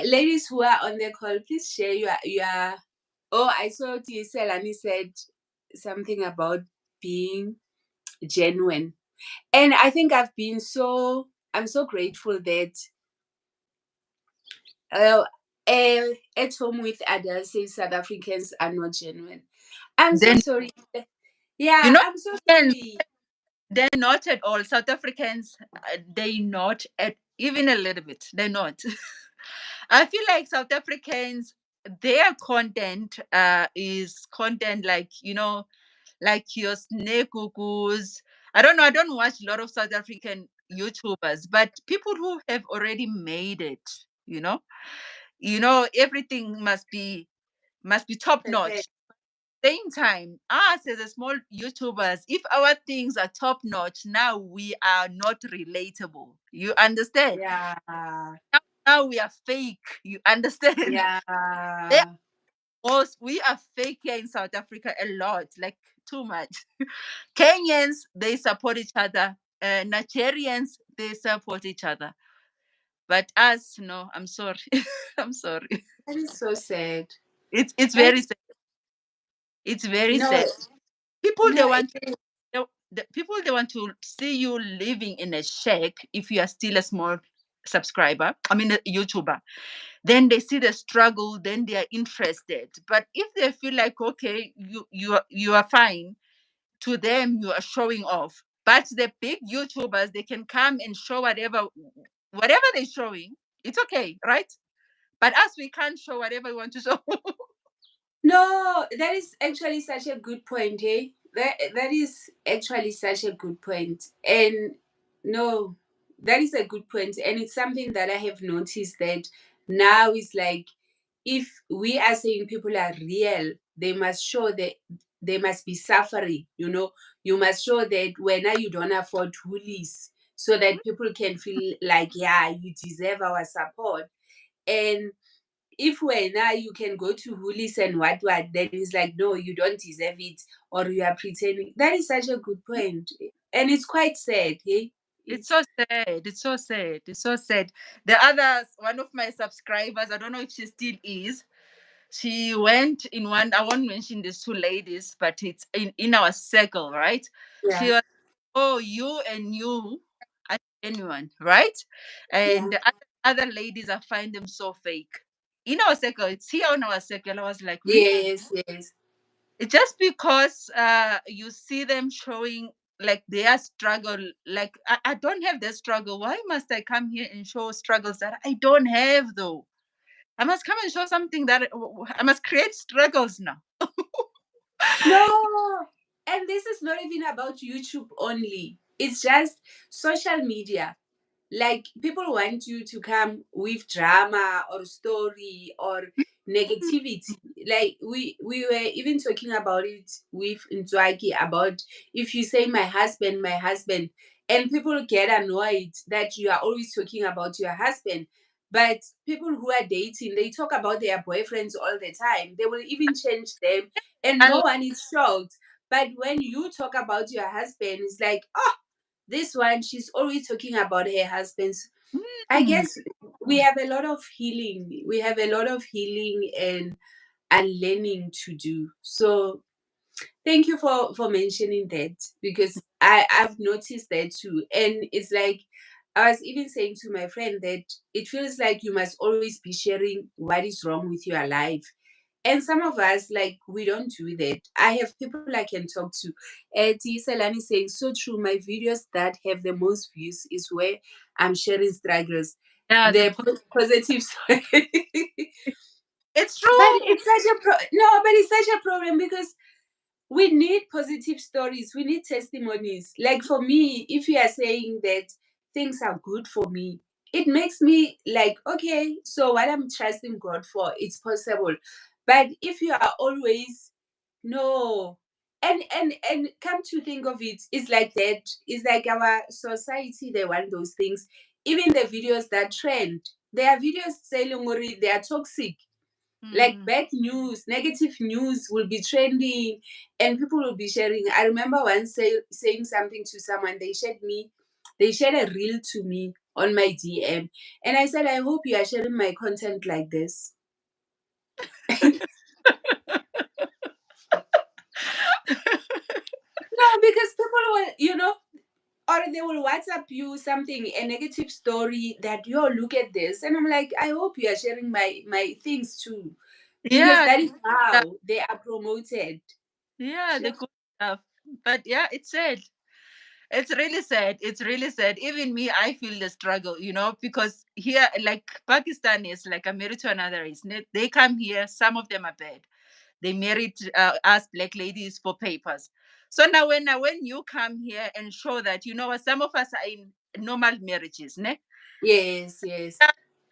Ladies who are on the call, please share your. Oh, I saw Selani said something about being genuine, and I think I'm so grateful that uh, at home with adults say South Africans are not genuine. I'm so
Then
sorry.
you
Yeah,
know,
I'm so
and
sorry.
they're not at all. South Africans, they not at even a little bit. They're not. I feel like South Africans, their content is content like like your snake cuckoos. I don't know. I don't watch a lot of South African YouTubers, but people who have already made it. You know, everything must be top
Perfect.
notch. Same time, us as a small YouTubers, if our things are top notch, now we are not relatable. You understand?
Yeah,
Now we are fake. You understand? They
yeah.
we are fake here in South Africa a lot, like too much. Kenyans, they support each other. Nigerians, they support each other. But us, no, I'm sorry. I'm sorry.
That is so sad.
It's
That
very
is
sad. It's very
no,
sad. People they
no.
want the people they want to see you living in a shack if you are still a small subscriber. I mean a YouTuber. Then they see the struggle, then they are interested. But if they feel like okay, you are fine, to them you are showing off. But the big YouTubers, they can come and show whatever they're showing. It's okay, right? But us, we can't show whatever we want to show.
No, that is actually such a good point, hey? That is actually such a good point. And no, that is a good point. And it's something that I have noticed that now is like if we are saying people are real, they must show that they must be suffering. You must show that when you don't afford hoolies, so that people can feel like, yeah, you deserve our support. And if now you can go to hoolies and what, then it's like, no, you don't deserve it, or you are pretending. That is such a good point. And it's quite sad, hey?
It's
It's
so sad. It's so sad. It's so sad. The others, one of my subscribers, I don't know if she still is. She went in one. I won't mention these two ladies, but it's in our circle, right? She
yeah,
was, oh, you and you are genuine, right?
yeah.
And the other ladies, I find them so fake. In our circle, it's here in our circle. I was like, really?
Yes, yes.
It's just because you see them showing like their struggle. Like I don't have their struggle. Why must I come here and show struggles that I don't have though? I must come and show something that I must create struggles now.
No, and this is not even about YouTube only. It's just social media. Like, people want you to come with drama or story or negativity. Like, we were even talking about it with Nzwaki about, if you say my husband, and people get annoyed that you are always talking about your husband. But people who are dating, they talk about their boyfriends all the time. They will even change them, and no
And
one is shocked. But when you talk about your husband, it's like, oh, this one, she's always talking about her husbands. I
mm,
guess we have a lot of healing. We have a lot of healing and learning to do. So thank you for mentioning that, because I've noticed that too. And it's like, I was even saying to my friend that it feels like you must always be sharing what is wrong with your life. And some of us, like, we don't do that. I have people I can talk to. Selani saying, so true. My videos that have the most views is where I'm sharing struggles.
yeah,
The positive side.
it's
But
true.
it's such a no, but it's such a problem, because we need positive stories. We need testimonies. Like, for me, if you are saying that things are good for me, it makes me like, okay, so what I'm trusting God for, it's possible. But if you are always, no, and come to think of it, it's like that. It's like our society, they want those things. Even the videos that trend, there are videos saying they are toxic, like
Mm.
bad news, negative news will be trending, and people will be sharing. I remember once saying something to someone. They shared a reel to me on my DM, and I said, I hope you are sharing my content like this. No, because people will, or they will WhatsApp you something, a negative story that, yo, look at this, and I'm like, I hope you are sharing my things too, because
Yeah,
that is
yeah,
how they are promoted.
yeah, the
Sure.
good stuff. But yeah, it's sad. It's really sad. It's really sad. Even me, I feel the struggle, because here, like Pakistan is like I'm married to another race. They come here, some of them are bad. They married us black ladies for papers. So now when you come here and show that, what, some of us are in normal marriages, ne?
Yes, yes.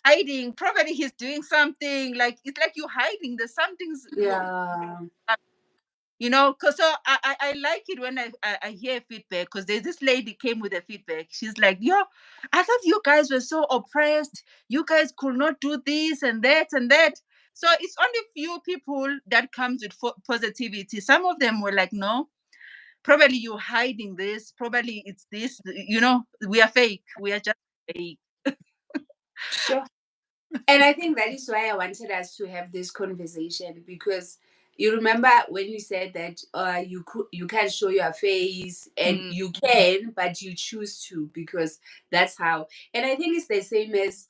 Hiding, probably he's doing something, like it's like you hiding. There's something's
Yeah.
cause so I like it when I hear feedback, because there's this lady came with a feedback. She's like, yo, I thought you guys were so oppressed. You guys could not do this and that and that. So it's only few people that comes with positivity. Some of them were like, no, probably you hiding this. Probably it's this. We are fake. We are just fake.
Sure. And I think that is why I wanted us to have this conversation, because you remember when you said that you can't show your face, and
Mm.
you can, but you choose to, because that's how. And I think it's the same as,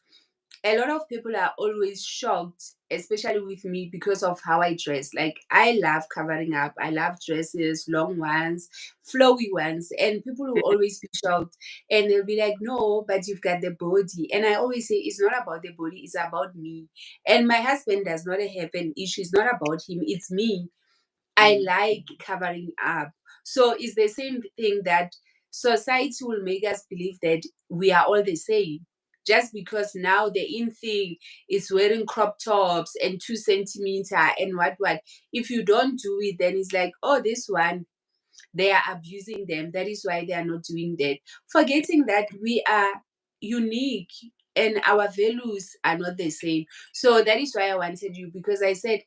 a lot of people are always shocked, especially with me, because of how I dress. Like, I love covering up. I love dresses, long ones, flowy ones, and people will always be shocked, and they'll be like, "No, but you've got the body." And I always say, "It's not about the body; it's about me." And my husband does not have an issue. It's not about him; it's me. I like covering up. So it's the same thing that society will make us believe that we are all the same. just because now the in thing is wearing crop tops and 2 centimeter and what. If you don't do it, then it's like, oh, this one, they are abusing them. That is why they are not doing that. Forgetting that we are unique and our values are not the same. So that is why I wanted you, because I said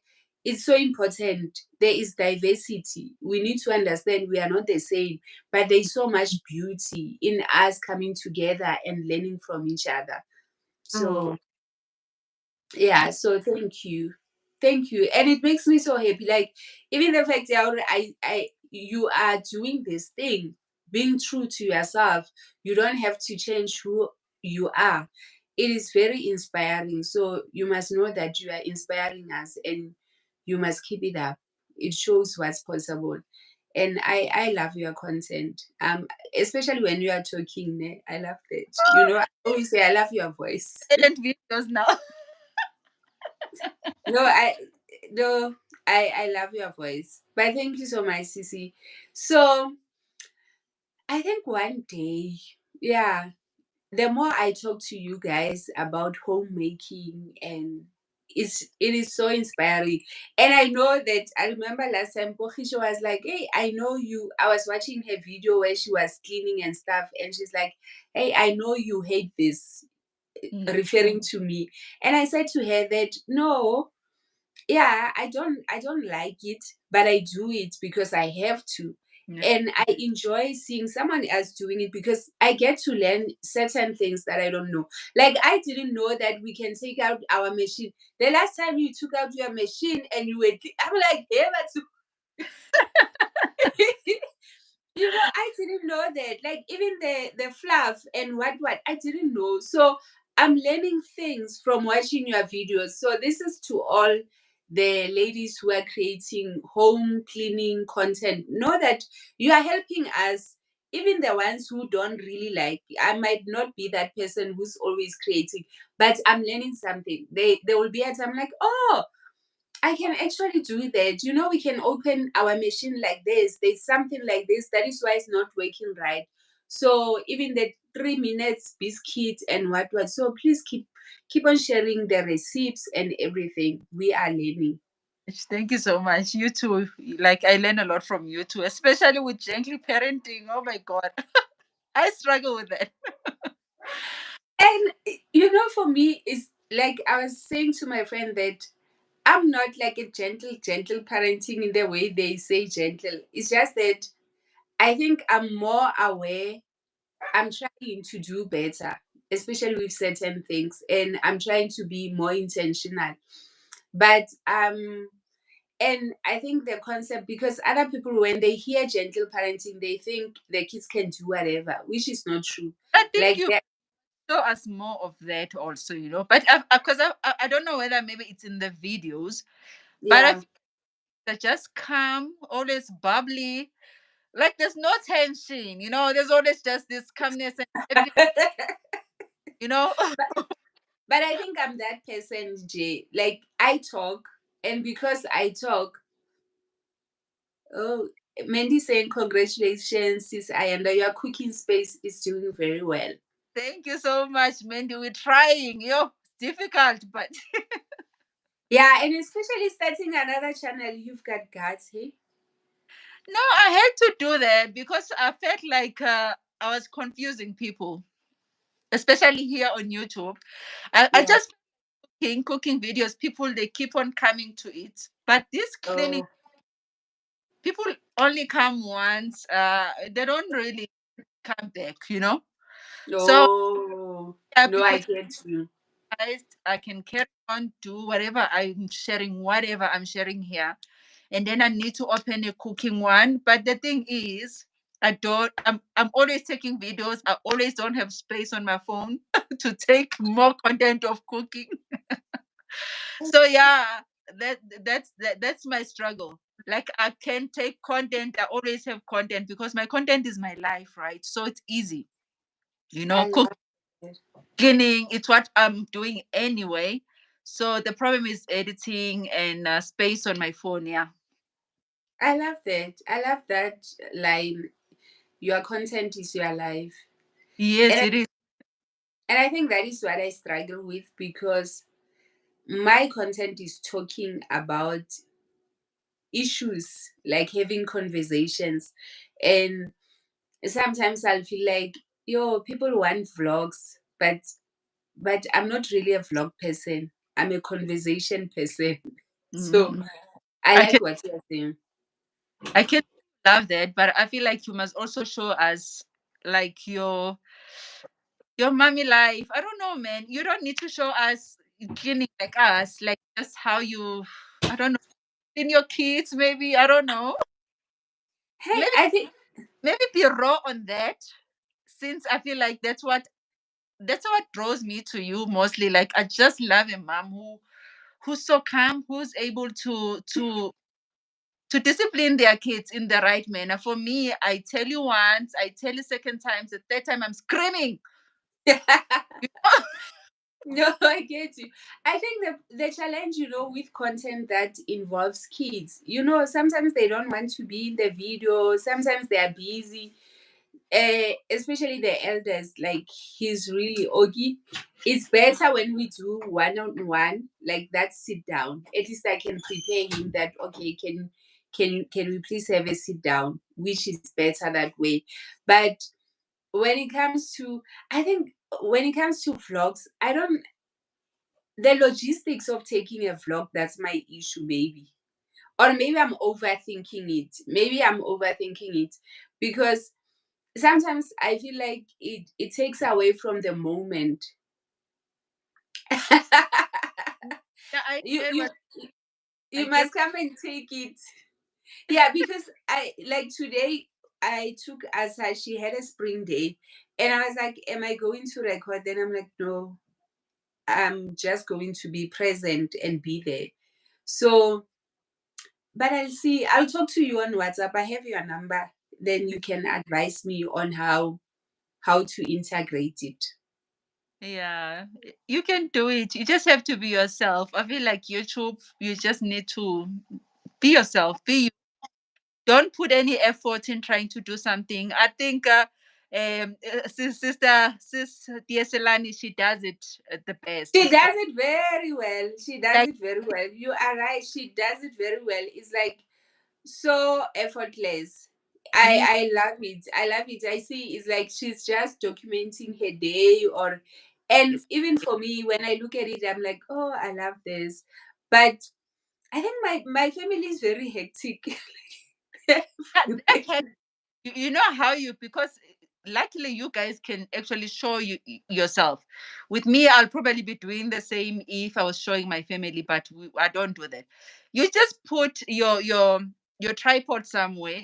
it's so important. There is diversity. We need to understand we are not the same, but there's so much beauty in us coming together and learning from each other.
Oh,
So yeah, so thank you, and it makes me so happy, like even the fact that I you are doing this thing, being true to yourself. You don't have to change who you are. It is very inspiring, so you must know that you are inspiring us, and you must keep it up. It shows what's possible, and I love your content, especially when you are talking, ne? I love that, I always say I love your voice.
silent videos now.
No, no, I love your voice. But thank you so much, Sissy. So I think one day, yeah, the more I talk to you guys about homemaking, and it is so inspiring. And I know that I remember last time Pochisho was like, hey, I know you. I was watching her video where she was cleaning and stuff, and she's like, hey, I know you hate this,
Mm,
referring to me. And I said to her that no, yeah, I don't like it, but I do it because I have to.
yeah.
And I enjoy seeing someone else doing it because I get to learn certain things that I don't know. Like I didn't know that we can take out our machine. The last time you took out your machine and you were, I'm like, yeah, but I didn't know that. Like even the fluff and what I didn't know. So I'm learning things from watching your videos. So this is to all the ladies who are creating home cleaning content. Know that you are helping us. Even the ones who don't really like, I might not be that person who's always creating, but I'm learning something. They will be at I'm like, oh, I can actually do that. We can open our machine like this. There's something like this. That is why it's not working right. So even the 3 minutes biscuit and what. So please keep on sharing the recipes and everything. We are learning.
Thank you so much. You too. Like I learn a lot from you too, especially with gently parenting. Oh my god. I struggle with that.
And for me, it's like I was saying to my friend that I'm not like a gentle parenting in the way they say gentle. It's just that I think I'm more aware. I'm trying to do better, especially with certain things, and I'm trying to be more intentional. But and I think the concept, because other people when they hear gentle parenting, they think the kids can do whatever, which is not true.
I think
Like
you
that,
show us more of that also, But because I don't know whether maybe it's in the videos, but I
yeah.
feel they're just calm, always bubbly. Like there's no tension, There's always just this calmness and everything, you know.
But I think I'm that person, Jay. Like I talk, and because I talk, oh, Mandy saying congratulations, sis. I under your cooking space is doing very well.
Thank you so much, Mandy. We're trying, It's difficult, but
Yeah, and especially starting another channel, you've got guts, hey?
no, I had to do that because I felt like I was confusing people, especially here on YouTube. I
Yeah.
just cooking videos, people they keep on coming to it. But this cleaning,
Oh,
people only come once. They don't really come back. So
oh.
happy
No, I
with
get you.
guys. I can carry on, do whatever I'm sharing here. And then I need to open a cooking one. But the thing is, I'm always taking videos. I always don't have space on my phone to take more content of cooking. So yeah, that's my struggle. Like I can take content, I always have content because my content is my life, right? So it's easy.
I
Cooking,
love it.
cleaning, it's what I'm doing anyway. So the problem is editing and space on my phone. Yeah.
I love that. I love that line. Your content is your life.
Yes,
And
it is.
And I think that is what I struggle with, because my content is talking about issues, like having conversations. And sometimes I'll feel like, yo, people want vlogs, but I'm not really a vlog person. I'm a conversation person. So
Mhm.
I
I
like
can
what you're saying.
I can love that, but I feel like you must also show us like your mommy life. I don't know, man. You don't need to show us cleaning like us, like just how you, I don't know, in your kids, maybe. I don't know.
Hey,
Maybe
I think
be raw on that, since I feel like that's what draws me to you mostly. Like I just love a mom who's so calm, who's able to discipline their kids in the right manner. For me, I tell you once, I tell you second times, the third time I'm screaming.
no, I get you. I think the challenge, with content that involves kids, sometimes they don't want to be in the video. Sometimes they are busy. Especially the elders, like he's really oggy. It's better when we do one on one, like that sit down. At least I can prepare him that, okay, can we please have a sit down, which is better that way. But when it comes to, I think when it comes to vlogs, I don't the logistics of taking a vlog, that's my issue, maybe. Or maybe I'm overthinking it. Because sometimes I feel like it takes away from the moment.
Yeah, I
you
get
you
what I
you
get.
must come and take it. Yeah, because I like today I took Asa, she had a spring day, and I was like, am I going to record? Then I'm like, no, I'm just going to be present and be there. So, but I'll see. I'll talk to you on WhatsApp. I have your number. Then you can advise me on how to integrate it.
Yeah, you can do it. You just have to be yourself. I feel like YouTube, you just need to be yourself. Don't put any effort in trying to do something. I think sis Dieselani, she does it the best.
She
It's
does it very well. She does
like
it very well. You are right. She does it very well. It's like so effortless.
you.
I love it. I love it. I see it's like she's just documenting her day, or and even for me when I look at it, I'm like, oh, I love this. But I think my family is very hectic.
That you know how you, because luckily you guys can actually show yourself. With me, I'll probably be doing the same if I was showing my family, but I don't do that. You just put your tripod somewhere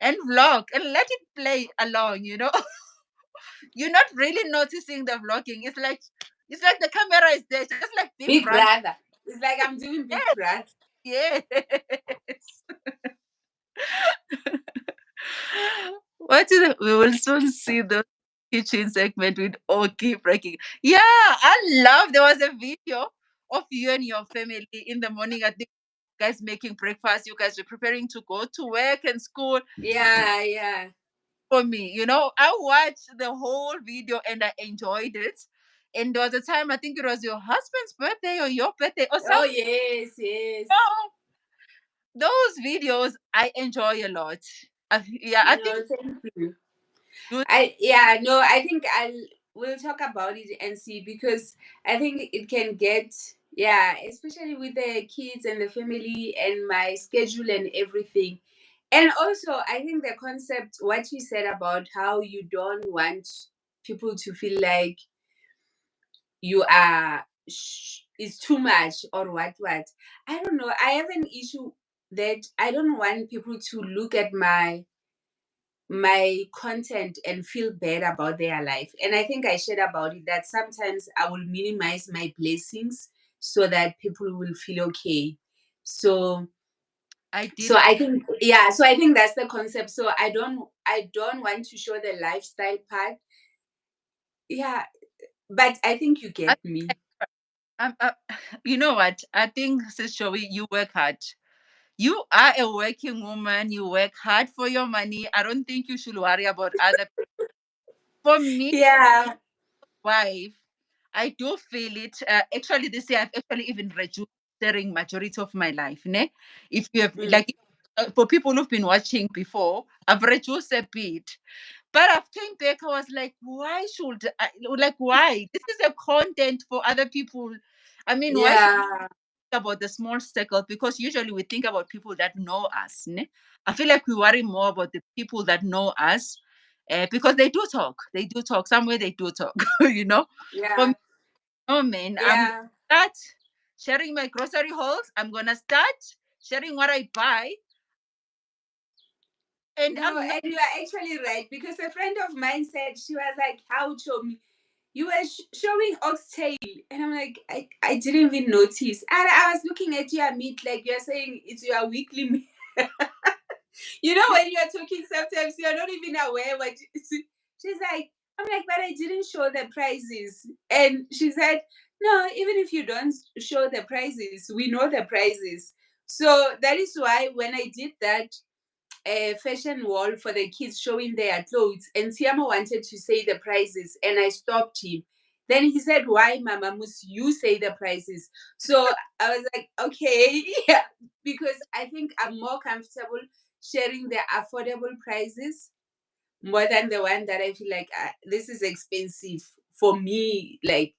and vlog and let it play along. You're not really noticing the vlogging. It's like the camera is there, just like Big
Big
Brother.
brother. It's like I'm doing Big Brother.
Yes. What is it? We will soon see the kitchen segment with Oki breaking. Yeah, I love. There was a video of you and your family in the morning. I think you guys making breakfast. You guys were preparing to go to work and school.
Yeah, yeah.
For me, I watched the whole video and I enjoyed it. And there was a time, I think it was your husband's birthday or your birthday or
Oh
something.
yes, yes.
Those videos I enjoy a lot. Yeah, I think
No, thank you.
good.
I think we'll talk about it and see, because I think it can get, yeah, especially with the kids and the family and my schedule and everything. And also I think the concept, what you said about how you don't want people to feel like you are is too much or what. I don't know. I have an issue that I don't want people to look at my content and feel bad about their life. And I think I shared about it that sometimes I will minimize my blessings so that people will feel okay. So
I
so
did.
I think, yeah, so I think that's the concept. So I don't want to show the lifestyle part. Yeah, but I think you
I,
get me.
you know what? I think, Sis Joey, you work hard. You are a working woman. You work hard for your money. I don't think you should worry about other. For me,
Yeah.
wife. I do feel it. Actually, this year I've actually even reduced sharing majority of my life. Ne? If you have
Mm.
like for people who've been watching before, I've reduced a bit. But I came back, I was like, why should I, like, why? This is a content for other people. I mean, why should
Yeah.
we think about the small circle? Because usually we think about people that know us. Ne? I feel like we worry more about the people that know us because they do talk. They do talk. Somewhere they do talk, you know? For
Yeah.
me, oh man, I'm going to
Yeah.
start sharing my grocery hauls. I'm going to start sharing what I buy. And
No,
I'm not,
and you are actually right because a friend of mine said she was like, "How Chomi, you were showing oxtail," and I'm like, I didn't even notice. And I was looking at your meat like you're saying it's your weekly meat. You know, when you're talking, sometimes you're not even aware what. She's like, I'm like, but I didn't show the prices, and she said, no, even if you don't show the prices, we know the prices. So that is why when I did that a fashion wall for the kids showing their clothes, and Tiamo wanted to say the prices, and I stopped him. Then he said, "Why, Mama, must you say the prices?" So I was like, "Okay, yeah," because I think I'm more comfortable sharing the affordable prices more than the one that I feel like this is expensive for me. Like,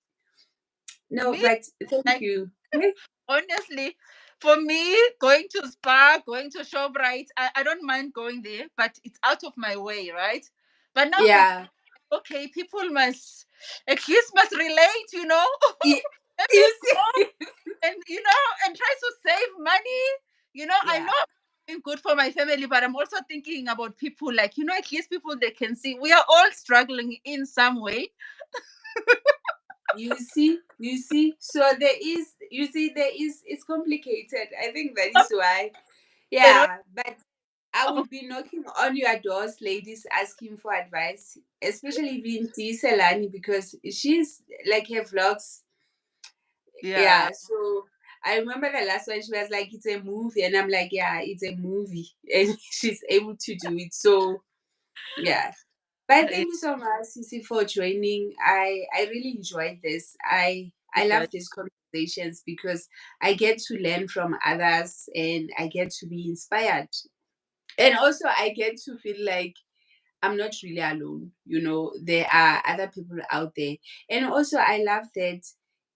no,
me,
but thank
like,
you.
honestly, for me, going to Spa, going to ShowBright, I don't mind going there, but it's out of my way, right? But now I'm
Yeah,
okay, people must, at least must relate, you know?
you,
Let me
you
go
see,
and, you know, and try to save money. You know, I
yeah.
know I'm doing good for my family, but I'm also thinking about people like, you know, at least people they can see we are all struggling in some way.
You see. So there is, you see, there is, it's complicated. I think that is why.
They don't
Yeah, but I
know.
will be knocking on your doors, ladies, asking for advice, especially Vinti Selani, because she's like her vlogs.
Yeah.
Yeah, so I remember the last one, she was like, it's a movie. And I'm like, yeah, it's a movie. And she's able to do it. So, yeah. But
Yeah,
thank you so much, Sisi, for joining. I really enjoyed this. I love
enjoy.
these conversations because I get to learn from others and I get to be inspired. And also I get to feel like I'm not really alone. You know, there are other people out there. And also I love that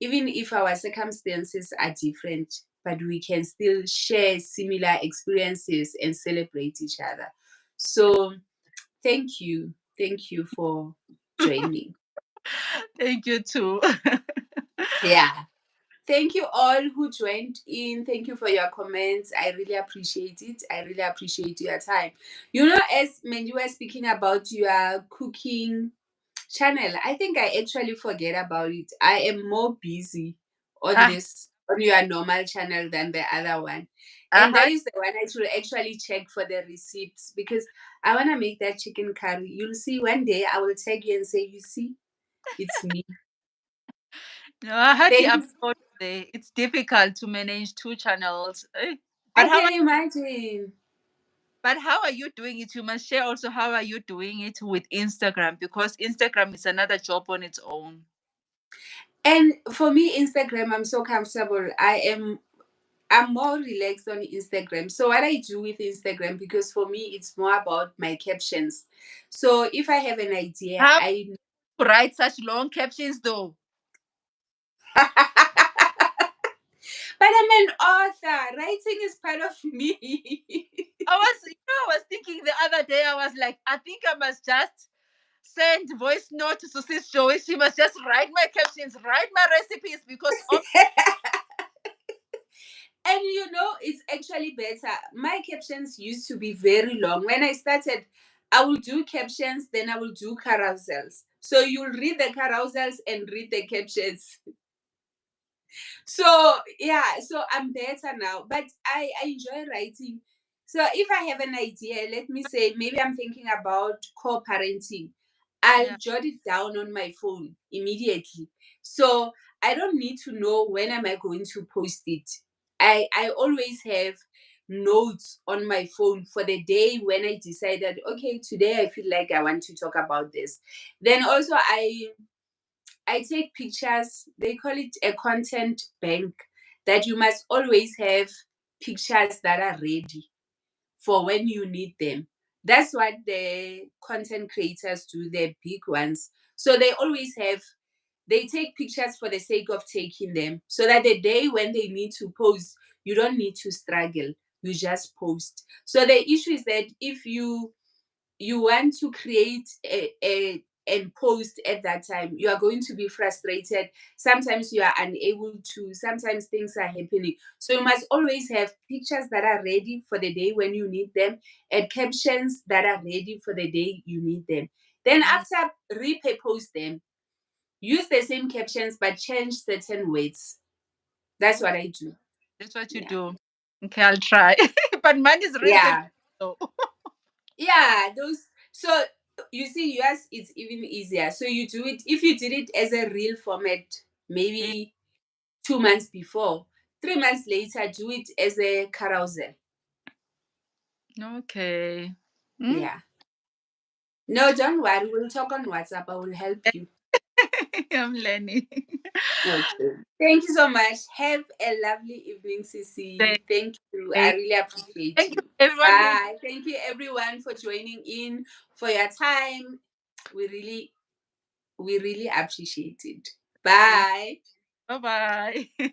even if our circumstances are different, but we can still share similar experiences and celebrate each other. So thank you. Thank you for joining.
Thank you too.
Yeah. Thank you all who joined in. Thank you for your comments. I really appreciate it. I really appreciate your time. You know, as when you were speaking about your cooking channel, I think I actually forget about it. I am more busy on
Ah,
this, on your normal channel than the other one. And that
uh-huh.
is the one I should actually check for the receipts because I want to make that chicken curry. You'll see one day I will tag you and say, you see, it's me.
No, I hardly
Thank you.
upload there. It's difficult to manage two channels. Eh? But
I
how
can imagine.
how are you doing it? You must share also how are you doing it with Instagram because Instagram is another job on its own.
And for me, Instagram, I'm so comfortable. I'm more relaxed on Instagram. So what I do with Instagram, because for me it's more about my captions. So if I have an idea,
How
I
to write such long captions though?
but I'm an author. Writing is part of me.
I was thinking the other day, I was like, I think I must just send voice note to Sis Joey. She must just write my captions, write my recipes because
And you know, it's actually better. My captions used to be very long. When I started, I will do captions, then I will do carousels. So you'll read the carousels and read the captions. So yeah, so I'm better now. But I enjoy writing. So if I have an idea, let me say maybe I'm thinking about co-parenting, I'll
yeah,
jot it down on my phone immediately. So I don't need to know when am I going to post it. I always have notes on my phone for the day when I decided, okay, today I feel like I want to talk about this. Then also I take pictures. They call it a content bank, that you must always have pictures that are ready for when you need them. That's what the content creators do, the big ones. So they take pictures for the sake of taking them, so that the day when they need to post, you don't need to struggle. You just post. So the issue is that if you want to create a and post at that time, you are going to be frustrated. Sometimes you are unable to, sometimes things are happening. So you must always have pictures that are ready for the day when you need them, and captions that are ready for the day you need them. Then after, repurpose them. Use the same captions but change certain words. That's what I do.
That's what you
Yeah.
do. Okay, I'll try. But mine is recent.
Yeah.
So.
Yeah, those. So you see, yours it's even easier. So you do it, if you did it as a real format, maybe 2 months before. 3 months later, do it as a carousel.
Okay. Mm.
Yeah. No, don't worry. We'll talk on WhatsApp. I will help you.
I'm learning.
Okay. Thank you so much. Have a lovely evening, Sissy.
Thank
Thank you. I
thank-
really appreciate
thank you,
you.
everyone who.
Bye. Thank you, everyone, for joining in, for your time. We really appreciate it. Bye.
Bye bye.